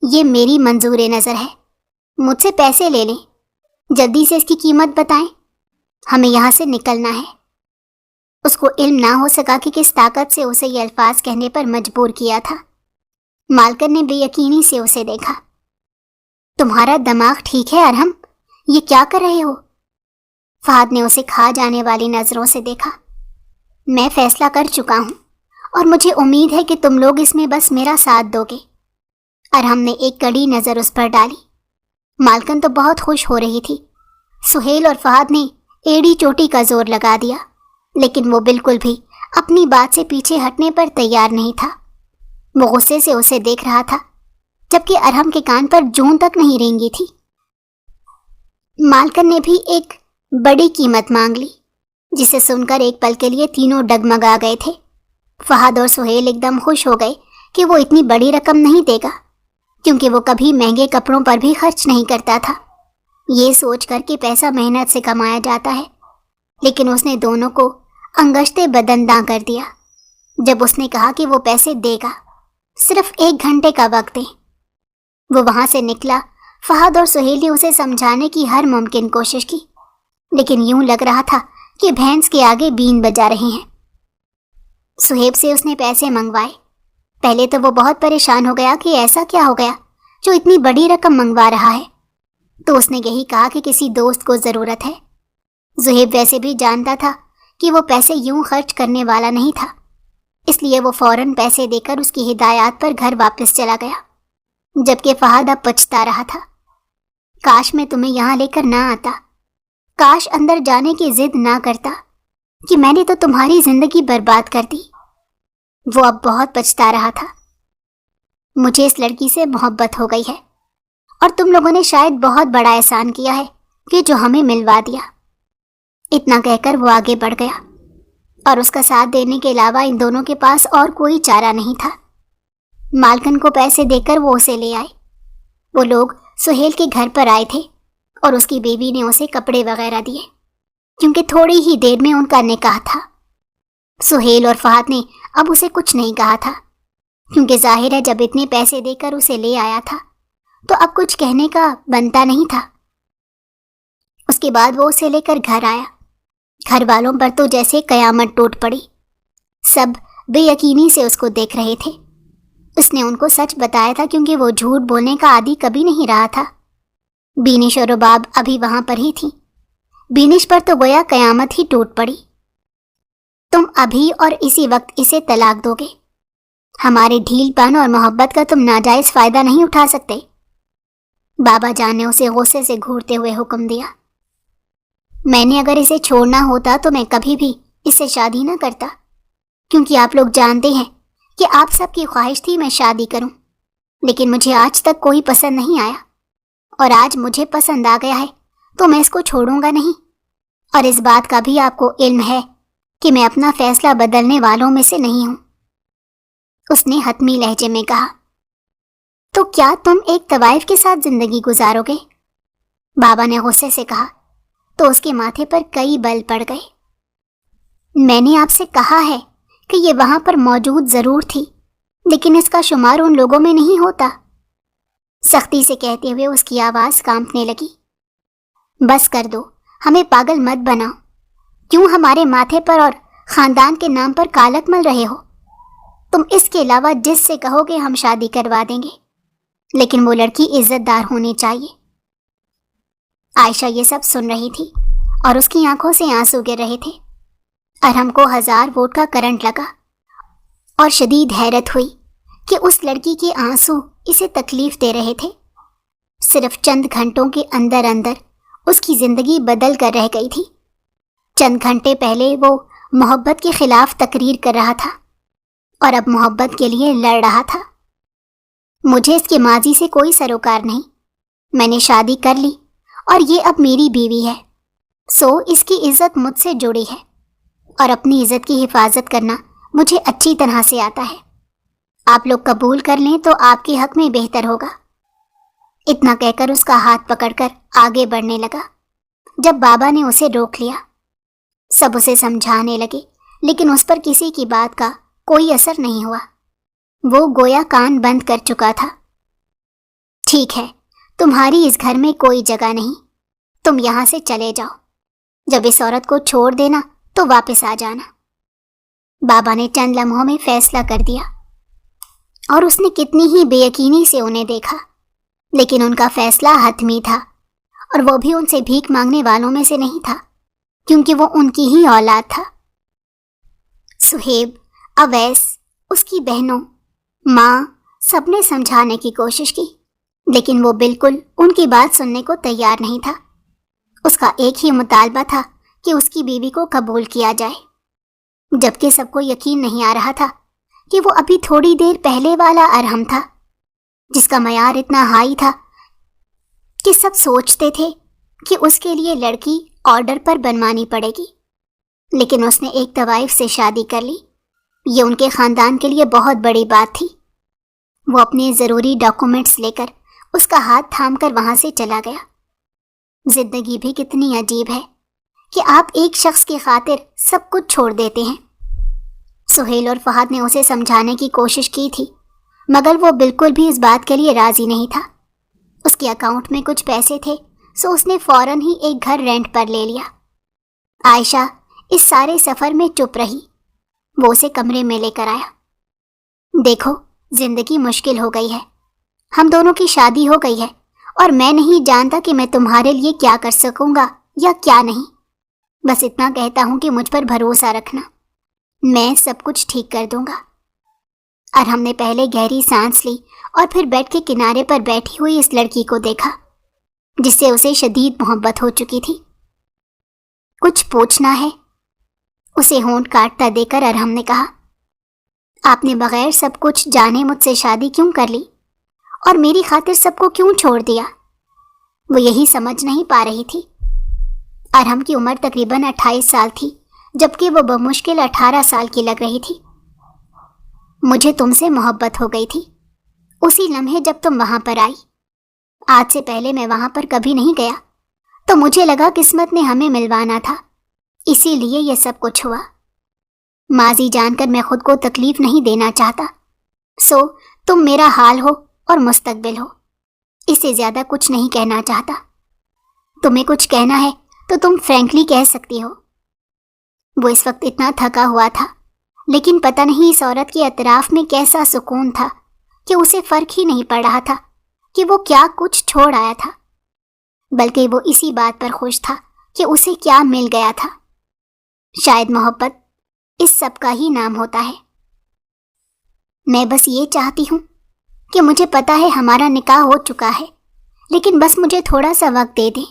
یہ میری منظور نظر ہے، مجھ سے پیسے لے لیں، جلدی سے اس کی قیمت بتائیں، ہمیں یہاں سے نکلنا ہے۔ اس کو علم نہ ہو سکا کہ کس طاقت سے اسے یہ الفاظ کہنے پر مجبور کیا تھا۔ مالکن نے بے یقینی سے اسے دیکھا۔ تمہارا دماغ ٹھیک ہے ارحم؟ یہ کیا کر رہے ہو؟ فہد نے اسے کھا جانے والی نظروں سے دیکھا۔ میں فیصلہ کر چکا ہوں اور مجھے امید ہے کہ تم لوگ اس میں بس میرا ساتھ دو گے۔ ارحم نے ایک کڑی نظر اس پر ڈالی۔ مالکن تو بہت خوش ہو رہی تھی۔ سہیل اور فہد نے ایڑی چوٹی کا زور لگا دیا، لیکن وہ بالکل بھی اپنی بات سے پیچھے ہٹنے پر تیار نہیں تھا۔ وہ غصے سے اسے دیکھ رہا تھا، جبکہ ارحم کے کان پر جون تک نہیں رینگی تھی۔ مالکن نے بھی ایک بڑی قیمت مانگ لی، جسے سن کر ایک پل کے لیے تینوں ڈگمگا گئے تھے۔ فہد اور سہیل ایک دم خوش ہو گئے کہ وہ اتنی بڑی رقم نہیں دے گا، کیونکہ وہ کبھی مہنگے کپڑوں پر بھی خرچ نہیں کرتا تھا، یہ سوچ کر کہ پیسہ محنت سے کمایا جاتا ہے۔ لیکن اس نے دونوں کو انگشتے بدنداں کر دیا جب اس نے کہا کہ وہ پیسے دے گا، صرف 1 گھنٹے کا وقت دیں۔ وہ وہاں سے نکلا۔ فہد اور سہیل نے اسے سمجھانے کی ہر ممکن کوشش کی، لیکن یوں لگ رہا تھا کہ بھینس کے آگے بین بجا رہے ہیں۔ سہیب سے اس نے پیسے منگوائے۔ پہلے تو وہ بہت پریشان ہو گیا کہ ایسا کیا ہو گیا جو اتنی بڑی رقم منگوا رہا ہے، تو اس نے یہی کہا کہ کسی دوست کو ضرورت ہے۔ زہیب ویسے بھی جانتا تھا کہ وہ پیسے یوں خرچ کرنے والا نہیں تھا، اس لیے وہ فوراً پیسے دے کر اس کی ہدایات پر گھر واپس چلا گیا، جبکہ فہد اب پچھتا رہا تھا۔ کاش میں تمہیں یہاں لے کر نہ آتا، کاش اندر جانے کی ضد نہ کرتا، کہ میں نے تو تمہاری زندگی برباد کر دی۔ وہ اب بہت پچھتا رہا تھا۔ مجھے اس لڑکی سے محبت ہو گئی ہے، اور تم لوگوں نے شاید بہت بڑا احسان کیا ہے کہ جو ہمیں ملوا دیا۔ اتنا کہہ کر وہ آگے بڑھ گیا، اور اس کا ساتھ دینے کے علاوہ ان دونوں کے پاس اور کوئی چارہ نہیں تھا۔ مالکن کو پیسے دے کر وہ اسے لے آئے۔ وہ لوگ سہیل کے گھر پر آئے تھے، اور اس کی بیوی نے اسے کپڑے وغیرہ دیے، کیونکہ تھوڑی ہی دیر میں ان کا نکاح تھا۔ سہیل اور فہد نے اب اسے کچھ نہیں کہا تھا، کیونکہ ظاہر ہے جب اتنے پیسے دے کر اسے لے آیا تھا تو اب کچھ کہنے کا بنتا نہیں تھا۔ اس کے بعد وہ اسے لے کر گھر آیا۔ گھر والوں پر تو جیسے قیامت ٹوٹ پڑی۔ سب بے یقینی سے اس کو دیکھ رہے تھے۔ اس نے ان کو سچ بتایا تھا، کیونکہ وہ جھوٹ بولنے کا عادی کبھی نہیں رہا تھا۔ بینش اور رباب ابھی وہاں پر ہی تھی۔ بینش پر تو گویا قیامت ہی ٹوٹ پڑی۔ تم ابھی اور اسی وقت اسے طلاق دو گے؟ ہمارے ڈھیل پن اور محبت کا تم ناجائز فائدہ نہیں اٹھا سکتے؟ بابا جان نے اسے غصے سے گھورتے ہوئے حکم دیا۔ میں نے اگر اسے چھوڑنا ہوتا تو میں کبھی بھی اس سے شادی نہ کرتا، کیونکہ آپ لوگ جانتے ہیں کہ آپ سب کی خواہش تھی میں شادی کروں، لیکن مجھے آج تک کوئی پسند نہیں آیا، اور آج مجھے پسند آ گیا ہے تو میں اس کو چھوڑوں گا نہیں، اور اس بات کا بھی آپ کو علم ہے کہ میں اپنا فیصلہ بدلنے والوں میں سے نہیں ہوں۔ اس نے حتمی لہجے میں کہا۔ تو کیا تم ایک طوائف کے ساتھ زندگی گزارو گے؟ بابا نے غصے سے کہا۔ تو اس کے ماتھے پر کئی بل پڑ گئے۔ میں نے آپ سے کہا ہے کہ یہ وہاں پر موجود ضرور تھی، لیکن اس کا شمار ان لوگوں میں نہیں ہوتا، سختی سے کہتے ہوئے اس کی آواز کانپنے لگی۔ بس کر دو، ہمیں پاگل مت بناؤ، کیوں ہمارے ماتھے پر اور خاندان کے نام پر کالک مل رہے ہو؟ تم اس کے علاوہ جس سے کہو گے ہم شادی کروا دیں گے، لیکن وہ لڑکی عزت دار ہونی چاہیے۔ عائشہ یہ سب سن رہی تھی اور اس کی آنکھوں سے آنسو گر رہے تھے۔ ارحم کو 1000 وولٹ کا کرنٹ لگا اور شدید حیرت ہوئی کہ اس لڑکی کے آنسو اسے تکلیف دے رہے تھے۔ صرف چند گھنٹوں کے اندر اندر اس کی زندگی بدل کر رہ گئی تھی۔ چند گھنٹے پہلے وہ محبت کے خلاف تقریر کر رہا تھا اور اب محبت کے لیے لڑ رہا تھا۔ مجھے اس کے ماضی سے کوئی سروکار نہیں، میں نے شادی کر لی اور یہ اب میری بیوی ہے، سو اس کی عزت مجھ سے جڑی ہے اور اپنی عزت کی حفاظت کرنا مجھے اچھی طرح سے آتا ہے۔ آپ لوگ قبول کر لیں تو آپ کے حق میں بہتر ہوگا۔ اتنا کہہ کر اس کا ہاتھ پکڑ کر آگے بڑھنے لگا۔ جب بابا نے اسے روک لیا، سب اسے سمجھانے لگے، لیکن اس پر کسی کی بات کا کوئی اثر نہیں ہوا۔ وہ گویا کان بند کر چکا تھا۔ ٹھیک ہے، تمہاری اس گھر میں کوئی جگہ نہیں، تم یہاں سے چلے جاؤ۔ جب اس عورت کو چھوڑ دینا تو واپس آ جانا۔ بابا نے چند لمحوں میں فیصلہ کر دیا اور اس نے کتنی ہی بے یقینی سے انہیں دیکھا، لیکن ان کا فیصلہ حتمی تھا، اور وہ بھی ان سے بھیک مانگنے والوں میں سے نہیں تھا، کیونکہ وہ ان کی ہی اولاد تھا۔ سہیب، اویس، اس کی بہنوں، ماں، سب نے سمجھانے کی کوشش کی، لیکن وہ بالکل ان کی بات سننے کو تیار نہیں تھا۔ اس کا ایک ہی مطالبہ تھا کہ اس کی بیوی کو قبول کیا جائے، جبکہ سب کو یقین نہیں آ رہا تھا کہ وہ ابھی تھوڑی دیر پہلے والا ارحم تھا، جس کا معیار اتنا ہائی تھا کہ سب سوچتے تھے کہ اس کے لیے لڑکی آرڈر پر بنوانی پڑے گی، لیکن اس نے ایک طوائف سے شادی کر لی۔ یہ ان کے خاندان کے لیے بہت بڑی بات تھی۔ وہ اپنے ضروری ڈاکومنٹس لے کر اس کا ہاتھ تھام کر وہاں سے چلا گیا۔ زندگی بھی کتنی عجیب ہے کہ آپ ایک شخص کی خاطر سب کچھ چھوڑ دیتے ہیں۔ سہیل اور فہد نے اسے سمجھانے کی کوشش کی تھی، مگر وہ بالکل بھی اس بات کے لیے راضی نہیں تھا۔ اس کے اکاؤنٹ میں کچھ پیسے تھے، سو اس نے فوراً ہی ایک گھر رینٹ پر لے لیا۔ عائشہ اس سارے سفر میں چپ رہی۔ وہ اسے کمرے میں لے کر آیا۔ دیکھو، زندگی مشکل ہو گئی ہے، ہم دونوں کی شادی ہو گئی ہے، اور میں نہیں جانتا کہ میں تمہارے لیے کیا کر سکوں گا یا کیا نہیں۔ بس اتنا کہتا ہوں کہ مجھ پر بھروسہ رکھنا، میں سب کچھ ٹھیک کر دوں گا۔ اور ہم نے پہلے گہری سانس لی اور پھر بیڈ کے کنارے پر بیٹھی ہوئی اس لڑکی کو دیکھا جس سے اسے شدید محبت ہو چکی تھی۔ کچھ پوچھنا ہے؟ اسے ہونٹ کاٹتا دے کر ارحم نے کہا۔ آپ نے بغیر سب کچھ جانے مجھ سے شادی کیوں کر لی اور میری خاطر سب کو کیوں چھوڑ دیا؟ وہ یہی سمجھ نہیں پا رہی تھی۔ ارحم کی عمر تقریباً 28 سال تھی، جبکہ وہ بمشکل 18 سال کی لگ رہی تھی۔ مجھے تم سے محبت ہو گئی تھی اسی لمحے جب تم وہاں پر آئی۔ آج سے پہلے میں وہاں پر کبھی نہیں گیا، تو مجھے لگا قسمت نے ہمیں ملوانا تھا، اسی لیے یہ سب کچھ ہوا۔ ماضی جان کر میں خود کو تکلیف نہیں دینا چاہتا، سو تم میرا حال ہو اور مستقبل ہو، اس سے زیادہ کچھ نہیں کہنا چاہتا۔ تمہیں کچھ کہنا ہے تو تم فرینکلی کہہ سکتی ہو۔ وہ اس وقت اتنا تھکا ہوا تھا، لیکن پتہ نہیں اس عورت کے اطراف میں کیسا سکون تھا کہ اسے فرق ہی نہیں پڑ رہا تھا کہ وہ کیا کچھ چھوڑ آیا تھا، بلکہ وہ اسی بات پر خوش تھا کہ اسے کیا مل گیا تھا۔ شاید محبت اس سب کا ہی نام ہوتا ہے۔ میں بس یہ چاہتی ہوں کہ مجھے پتہ ہے ہمارا نکاح ہو چکا ہے، لیکن بس مجھے تھوڑا سا وقت دے دیں۔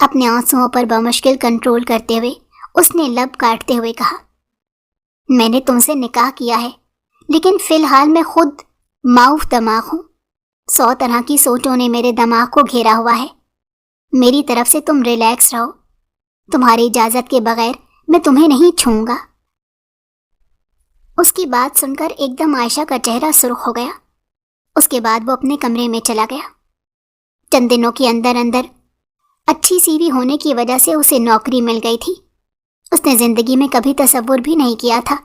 اپنے آنسوؤں پر بمشکل کنٹرول کرتے ہوئے اس نے لب کاٹتے ہوئے کہا، میں نے تم سے نکاح کیا ہے، لیکن فی الحال میں خود معاف دماغ ہوں۔ 100 طرح کی سوچوں نے میرے دماغ کو گھیرا ہوا ہے۔ میری طرف سے تم ریلیکس رہو، تمہاری اجازت کے بغیر میں تمہیں نہیں چھوؤں گا۔ اس کی بات سن کر ایک دم عائشہ کا چہرہ سرخ ہو گیا۔ اس کے بعد وہ اپنے کمرے میں چلا گیا۔ چند دنوں کے اندر اندر اچھی CV ہونے کی وجہ سے اسے نوکری مل گئی تھی۔ اس نے زندگی میں کبھی تصور بھی نہیں کیا تھا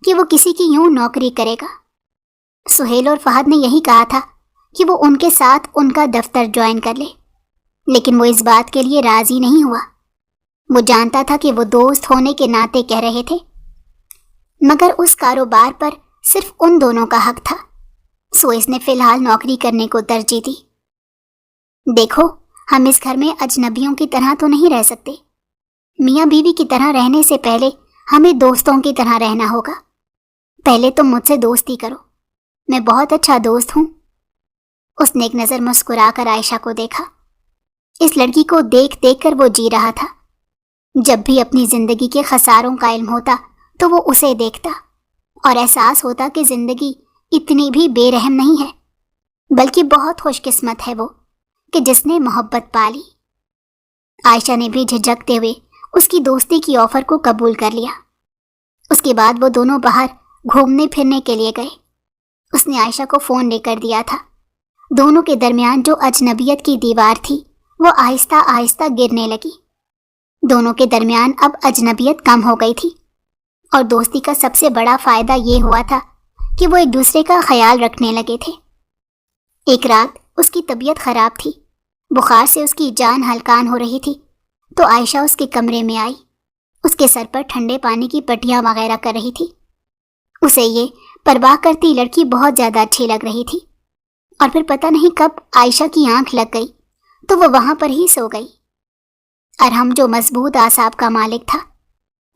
کہ وہ کسی کی یوں نوکری کرے گا۔ سہیل اور فہد نے یہی کہا تھا کہ وہ ان کے ساتھ ان کا دفتر جوائن کر لے، لیکن وہ اس بات کے لیے راضی نہیں ہوا۔ وہ جانتا تھا کہ وہ دوست ہونے کے ناطے کہہ رہے تھے، مگر اس کاروبار پر صرف ان دونوں کا حق تھا، سو اس نے فی الحال نوکری کرنے کو ترجیح دی۔ دیکھو، ہم اس گھر میں اجنبیوں کی طرح تو نہیں رہ سکتے۔ میاں بیوی کی طرح رہنے سے پہلے ہمیں دوستوں کی طرح رہنا ہوگا۔ پہلے تم مجھ سے دوستی کرو، میں بہت اچھا دوست ہوں۔ اس نے ایک نظر مسکرا کر عائشہ کو دیکھا۔ اس لڑکی کو دیکھ دیکھ کر وہ جی رہا تھا۔ جب بھی اپنی زندگی کے خساروں کا علم ہوتا تو وہ اسے دیکھتا اور احساس ہوتا کہ زندگی اتنی بھی بے رحم نہیں ہے، بلکہ بہت خوش قسمت ہے وہ کہ جس نے محبت پالی۔ عائشہ نے بھی جھجکتے ہوئے اس کی دوستی کی آفر کو قبول کر لیا۔ اس کے بعد وہ دونوں باہر گھومنے پھرنے کے لیے گئے۔ اس نے عائشہ کو فون لے کر دیا تھا۔ دونوں کے درمیان جو اجنبیت کی دیوار تھی وہ آہستہ آہستہ گرنے لگی۔ دونوں کے درمیان اب اجنبیت کم ہو گئی تھی، اور دوستی کا سب سے بڑا فائدہ یہ ہوا تھا کہ وہ ایک دوسرے کا خیال رکھنے لگے تھے۔ ایک رات اس کی طبیعت خراب تھی، بخار سے اس کی جان ہلکان ہو رہی تھی، تو عائشہ اس کے کمرے میں آئی۔ اس کے سر پر ٹھنڈے پانی کی پٹیاں وغیرہ کر رہی تھی۔ اسے یہ پرواہ کرتی لڑکی بہت زیادہ اچھی لگ رہی تھی، اور پھر پتہ نہیں کب عائشہ کی آنکھ لگ گئی تو وہ وہاں پر ہی سو گئی۔ ارحم جو مضبوط اعصاب کا مالک تھا،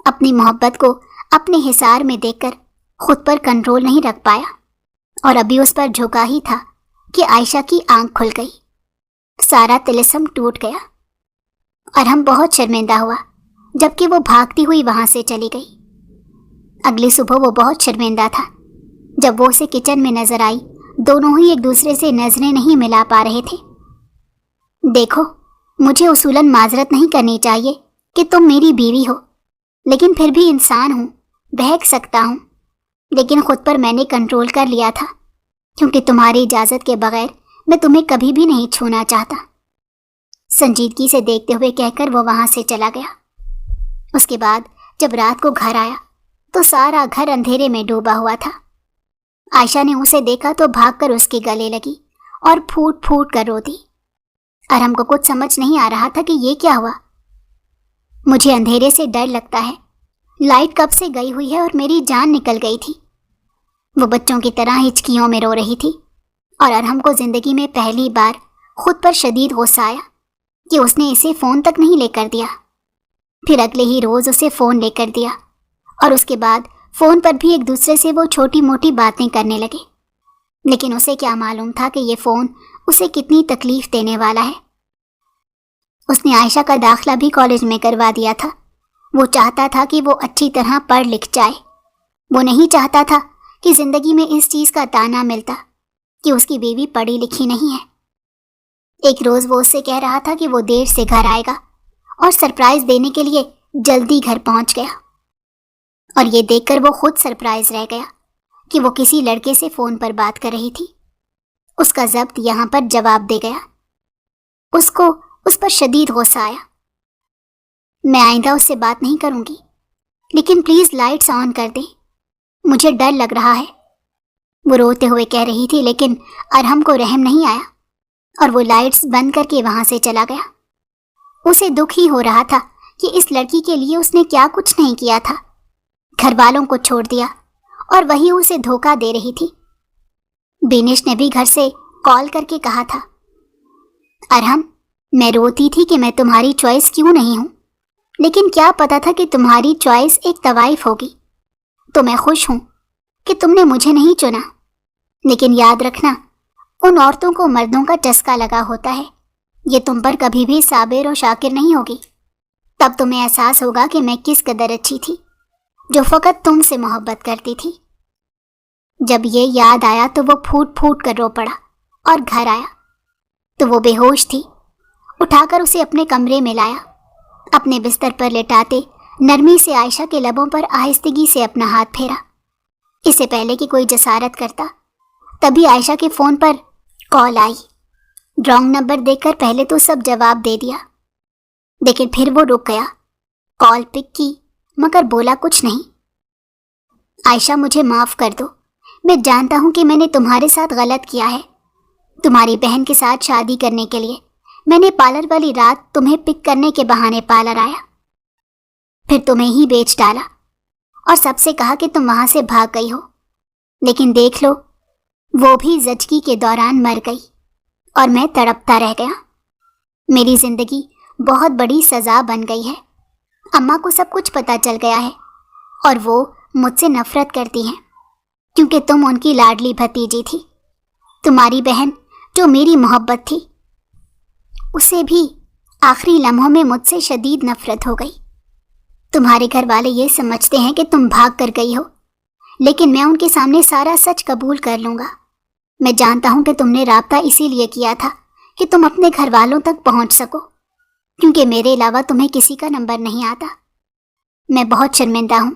اپنی محبت کو اپنے حصار میں دیکھ کر خود پر کنٹرول نہیں رکھ پایا، اور ابھی اس پر جھکا ہی تھا کہ عائشہ کی آنکھ کھل گئی۔ سارا طلسم ٹوٹ گیا۔ ارحم بہت شرمندہ ہوا، جبکہ وہ بھاگتی ہوئی وہاں سے چلی گئی۔ اگلی صبح وہ بہت شرمندہ تھا۔ جب وہ اسے کچن میں نظر آئی، دونوں ہی ایک دوسرے سے نظریں نہیں ملا پا رہے تھے۔ دیکھو، مجھے اصولاً معذرت نہیں کرنی چاہیے کہ تم میری بیوی ہو، لیکن پھر بھی انسان ہوں، بہک سکتا ہوں، لیکن خود پر میں نے کنٹرول کر لیا تھا، کیونکہ تمہاری اجازت کے بغیر میں تمہیں کبھی بھی نہیں چھونا چاہتا، سنجیدگی سے دیکھتے ہوئے کہہ کر وہ وہاں سے چلا گیا۔ اس کے بعد جب رات کو گھر آیا تو سارا گھر اندھیرے میں ڈوبا ہوا تھا۔ عائشہ نے اسے دیکھا تو بھاگ کر اس کے گلے لگی اور پھوٹ پھوٹ کر رو دی۔ ارحم کو کچھ سمجھ نہیں آ رہا تھا کہ یہ کیا ہوا۔ مجھے اندھیرے سے ڈر لگتا ہے، لائٹ کب سے گئی ہوئی ہے اور میری جان نکل گئی تھی۔ وہ بچوں کی طرح ہچکیوں میں رو رہی تھی، اور ارحم کو زندگی میں پہلی بار خود پر شدید غصہ آیا کہ اس نے اسے فون تک نہیں لے کر دیا۔ پھر اگلے ہی روز اسے فون لے کر دیا، اور اس کے بعد فون پر بھی ایک دوسرے سے وہ چھوٹی موٹی باتیں کرنے لگے۔ لیکن اسے کیا معلوم تھا کہ یہ فون اسے کتنی تکلیف دینے والا ہے۔ اس نے عائشہ کا داخلہ بھی کالج میں کروا دیا تھا۔ وہ چاہتا تھا کہ وہ اچھی طرح پڑھ لکھ جائے۔ وہ نہیں چاہتا تھا کہ زندگی میں اس چیز کا تانا ملتا کہ اس کی بیوی پڑھی لکھی نہیں ہے۔ ایک روز وہ اس سے کہہ رہا تھا کہ وہ دیر سے گھر آئے گا، اور سرپرائز دینے کے لیے جلدی گھر پہنچ گیا، اور یہ دیکھ کر وہ خود سرپرائز رہ گیا کہ وہ کسی لڑکے سے فون پر بات کر رہی تھی۔ اس کا ضبط یہاں پر جواب دے گیا۔ اس کو اس پر شدید غصہ آیا۔ میں آئندہ اس سے بات نہیں کروں گی، لیکن پلیز لائٹس آن کر دیں، مجھے ڈر لگ رہا ہے، وہ روتے ہوئے کہہ رہی تھی۔ لیکن ارحم کو رحم نہیں آیا، اور وہ لائٹس بند کر کے وہاں سے چلا گیا۔ اسے دکھ ہی ہو رہا تھا کہ اس لڑکی کے لیے اس نے کیا کچھ نہیں کیا تھا، گھر والوں کو چھوڑ دیا، اور وہی اسے دھوکہ دے رہی تھی۔ بینش نے بھی گھر سے کال کر کے کہا تھا، ارحم، میں روتی تھی کہ میں تمہاری چوائس کیوں نہیں ہوں، لیکن کیا پتا تھا کہ تمہاری چوائس ایک طوائف ہوگی۔ تو میں خوش ہوں کہ تم نے مجھے نہیں چنا، لیکن یاد رکھنا، ان عورتوں کو مردوں کا چسکا لگا ہوتا ہے، یہ تم پر کبھی بھی صابر و شاکر نہیں ہوگی۔ تب تمہیں احساس ہوگا کہ میں کس قدر اچھی تھی، جو فقط تم سے محبت کرتی تھی۔ جب یہ یاد آیا تو وہ پھوٹ پھوٹ کر رو پڑا، اور گھر آیا تو وہ بے ہوش تھی۔ اٹھا کر اسے اپنے کمرے میں لایا، اپنے بستر پر لٹاتے نرمی سے عائشہ کے لبوں پر آہستگی سے اپنا ہاتھ پھیرا۔ اس سے پہلے کہ کوئی جسارت کرتا، تبھی عائشہ کے فون پر کال آئی۔ رانگ نمبر دیکھ کر پہلے تو سب جواب دے دیا، لیکن پھر وہ رک گیا. کال پک کی مگر بولا کچھ نہیں. عائشہ مجھے معاف کر دو. میں جانتا ہوں کہ میں نے تمہارے ساتھ غلط کیا ہے. تمہاری بہن کے ساتھ شادی کرنے کے لیے میں نے پارلر والی رات تمہیں پک کرنے کے بہانے پارلر آیا، پھر تمہیں ہی بیچ ڈالا اور سب سے کہا کہ تم وہاں سے بھاگ گئی ہو. لیکن دیکھ لو، وہ بھی زچگی کے دوران مر گئی اور میں تڑپتا رہ گیا. میری زندگی بہت بڑی سزا بن گئی ہے. اماں کو سب کچھ پتہ چل گیا ہے اور وہ مجھ سے نفرت کرتی ہیں کیونکہ تم ان کی لاڈلی بھتیجی تھی. تمہاری بہن جو میری محبت تھی، اسے بھی آخری لمحوں میں مجھ سے شدید نفرت ہو گئی. تمہارے گھر والے یہ سمجھتے ہیں کہ تم بھاگ کر گئی ہو، لیکن میں ان کے سامنے سارا سچ قبول کر لوں گا. میں جانتا ہوں کہ تم نے رابطہ اسی لیے کیا تھا کہ تم اپنے گھر والوں تک پہنچ سکو، کیونکہ میرے علاوہ تمہیں کسی کا نمبر نہیں آتا. میں بہت شرمندہ ہوں.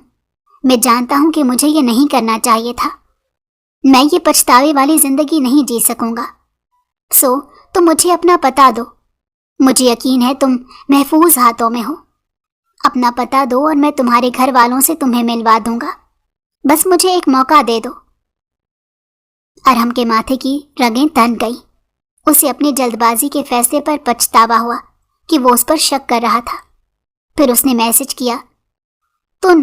میں جانتا ہوں کہ مجھے یہ نہیں کرنا چاہیے تھا. میں یہ پچھتاوے والی زندگی نہیں جی سکوں گا. سو تم مجھے اپنا پتہ دو. مجھے یقین ہے تم محفوظ ہاتھوں میں ہو. اپنا پتہ دو اور میں تمہارے گھر والوں سے تمہیں ملوا دوں گا. بس مجھے ایک موقع دے دو. ارحم کے ماتھے کی رگیں تن گئیں. اسے اپنی جلد بازی کے فیصلے پر پچھتاوا ہوا کہ وہ اس پر شک کر رہا تھا. پھر اس نے میسج کیا تو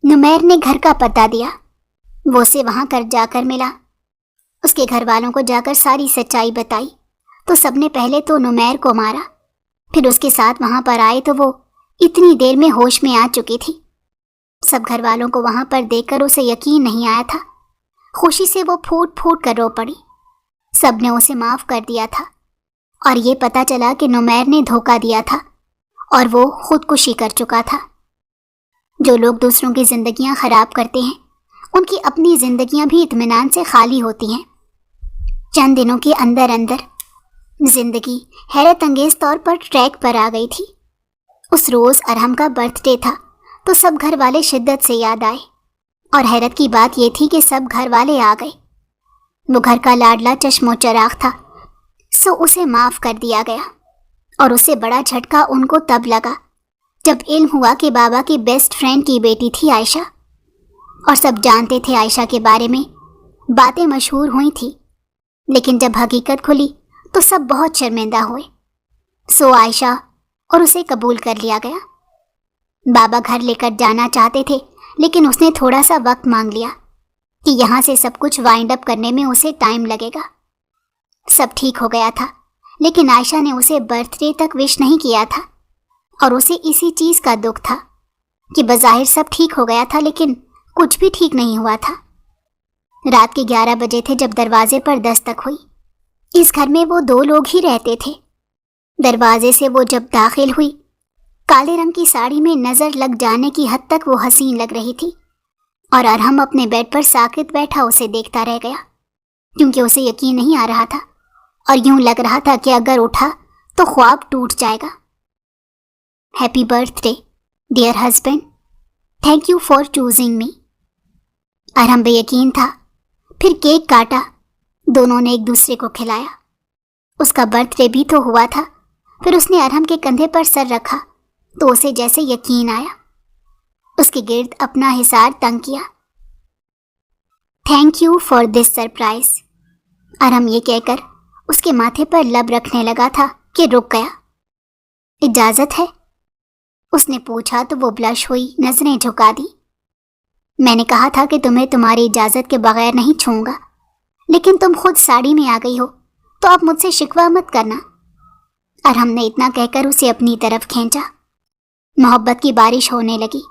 نمیر نے گھر کا پتہ دیا. وہ اسے وہاں جا کر ملا. اس کے گھر والوں کو جا کر ساری سچائی بتائی تو سب نے پہلے تو نمیر کو مارا، پھر اس کے ساتھ وہاں پر آئے تو وہ اتنی دیر میں ہوش میں آ چکی تھی. سب گھر والوں کو وہاں پر دیکھ کر اسے یقین نہیں آیا تھا. خوشی سے وہ پھوٹ پھوٹ کر رو پڑی. سب نے اسے معاف کر دیا تھا اور یہ پتہ چلا کہ نمیر نے دھوکہ دیا تھا اور وہ خودکشی کر چکا تھا. جو لوگ دوسروں کی زندگیاں خراب کرتے ہیں ان کی اپنی زندگیاں بھی اطمینان سے خالی ہوتی ہیں. چند دنوں کے اندر زندگی حیرت انگیز طور پر ٹریک پر آ گئی تھی. اس روز ارحم کا برتھ ڈے تھا تو سب گھر والے شدت سے یاد آئے، اور حیرت کی بات یہ تھی کہ سب گھر والے آ گئے. وہ گھر کا لاڈلا چشم و چراغ تھا، سو اسے معاف کر دیا گیا. اور اسے بڑا جھٹکا ان کو تب لگا جب علم ہوا کہ بابا کی بیسٹ فرینڈ کی بیٹی تھی عائشہ. اور سب جانتے تھے عائشہ کے بارے میں، باتیں مشہور ہوئی تھی، لیکن جب حقیقت کھلی تو سب بہت شرمندہ ہوئے. سو عائشہ اور اسے قبول کر لیا گیا. بابا گھر لے کر جانا چاہتے تھے لیکن اس نے تھوڑا سا وقت مانگ لیا کہ یہاں سے سب کچھ وائنڈ اپ کرنے میں اسے ٹائم لگے گا. سب ٹھیک ہو گیا تھا لیکن عائشہ نے اسے برتھ ڈے تک وش نہیں کیا تھا، اور اسے اسی چیز کا دکھ تھا کہ بظاہر سب ٹھیک ہو گیا تھا لیکن کچھ بھی ٹھیک نہیں ہوا تھا. رات کے 11 بجے تھے جب دروازے پر دستک ہوئی. اس گھر میں وہ 2 لوگ ہی رہتے تھے. دروازے سے وہ جب داخل ہوئی، کالے رنگ کی ساڑی میں نظر لگ جانے کی حد تک وہ حسین لگ رہی تھی، اور ارحم اپنے بیڈ پر ساکت بیٹھا اسے دیکھتا رہ گیا کیونکہ اسے یقین نہیں آ رہا تھا اور یوں لگ رہا تھا کہ اگر اٹھا تو خواب ٹوٹ جائے گا. Happy birthday dear husband, thank you for choosing me. Arham بے یقین تھا. پھر کیک کاٹا، دونوں نے ایک دوسرے کو کھلایا. اس کا برتھ ڈے بھی تو ہوا تھا. پھر اس نے ارحم کے کندھے پر سر رکھا تو اسے جیسے یقین آیا. اس کے گرد اپنا حصار تنگ کیا. Thank you for this surprise. Arham یہ کہہ کر اس کے ماتھے پر لب رکھنے لگا تھا کہ رک گیا. اجازت ہے؟ اس نے پوچھا تو وہ بلش ہوئی، نظریں جھکا دی. میں نے کہا تھا کہ تمہیں تمہاری اجازت کے بغیر نہیں چھوؤں گا، لیکن تم خود ساڑی میں آ گئی ہو تو اب مجھ سے شکوہ مت کرنا. ارحم نے اتنا کہہ کر اسے اپنی طرف کھینچا. محبت کی بارش ہونے لگی.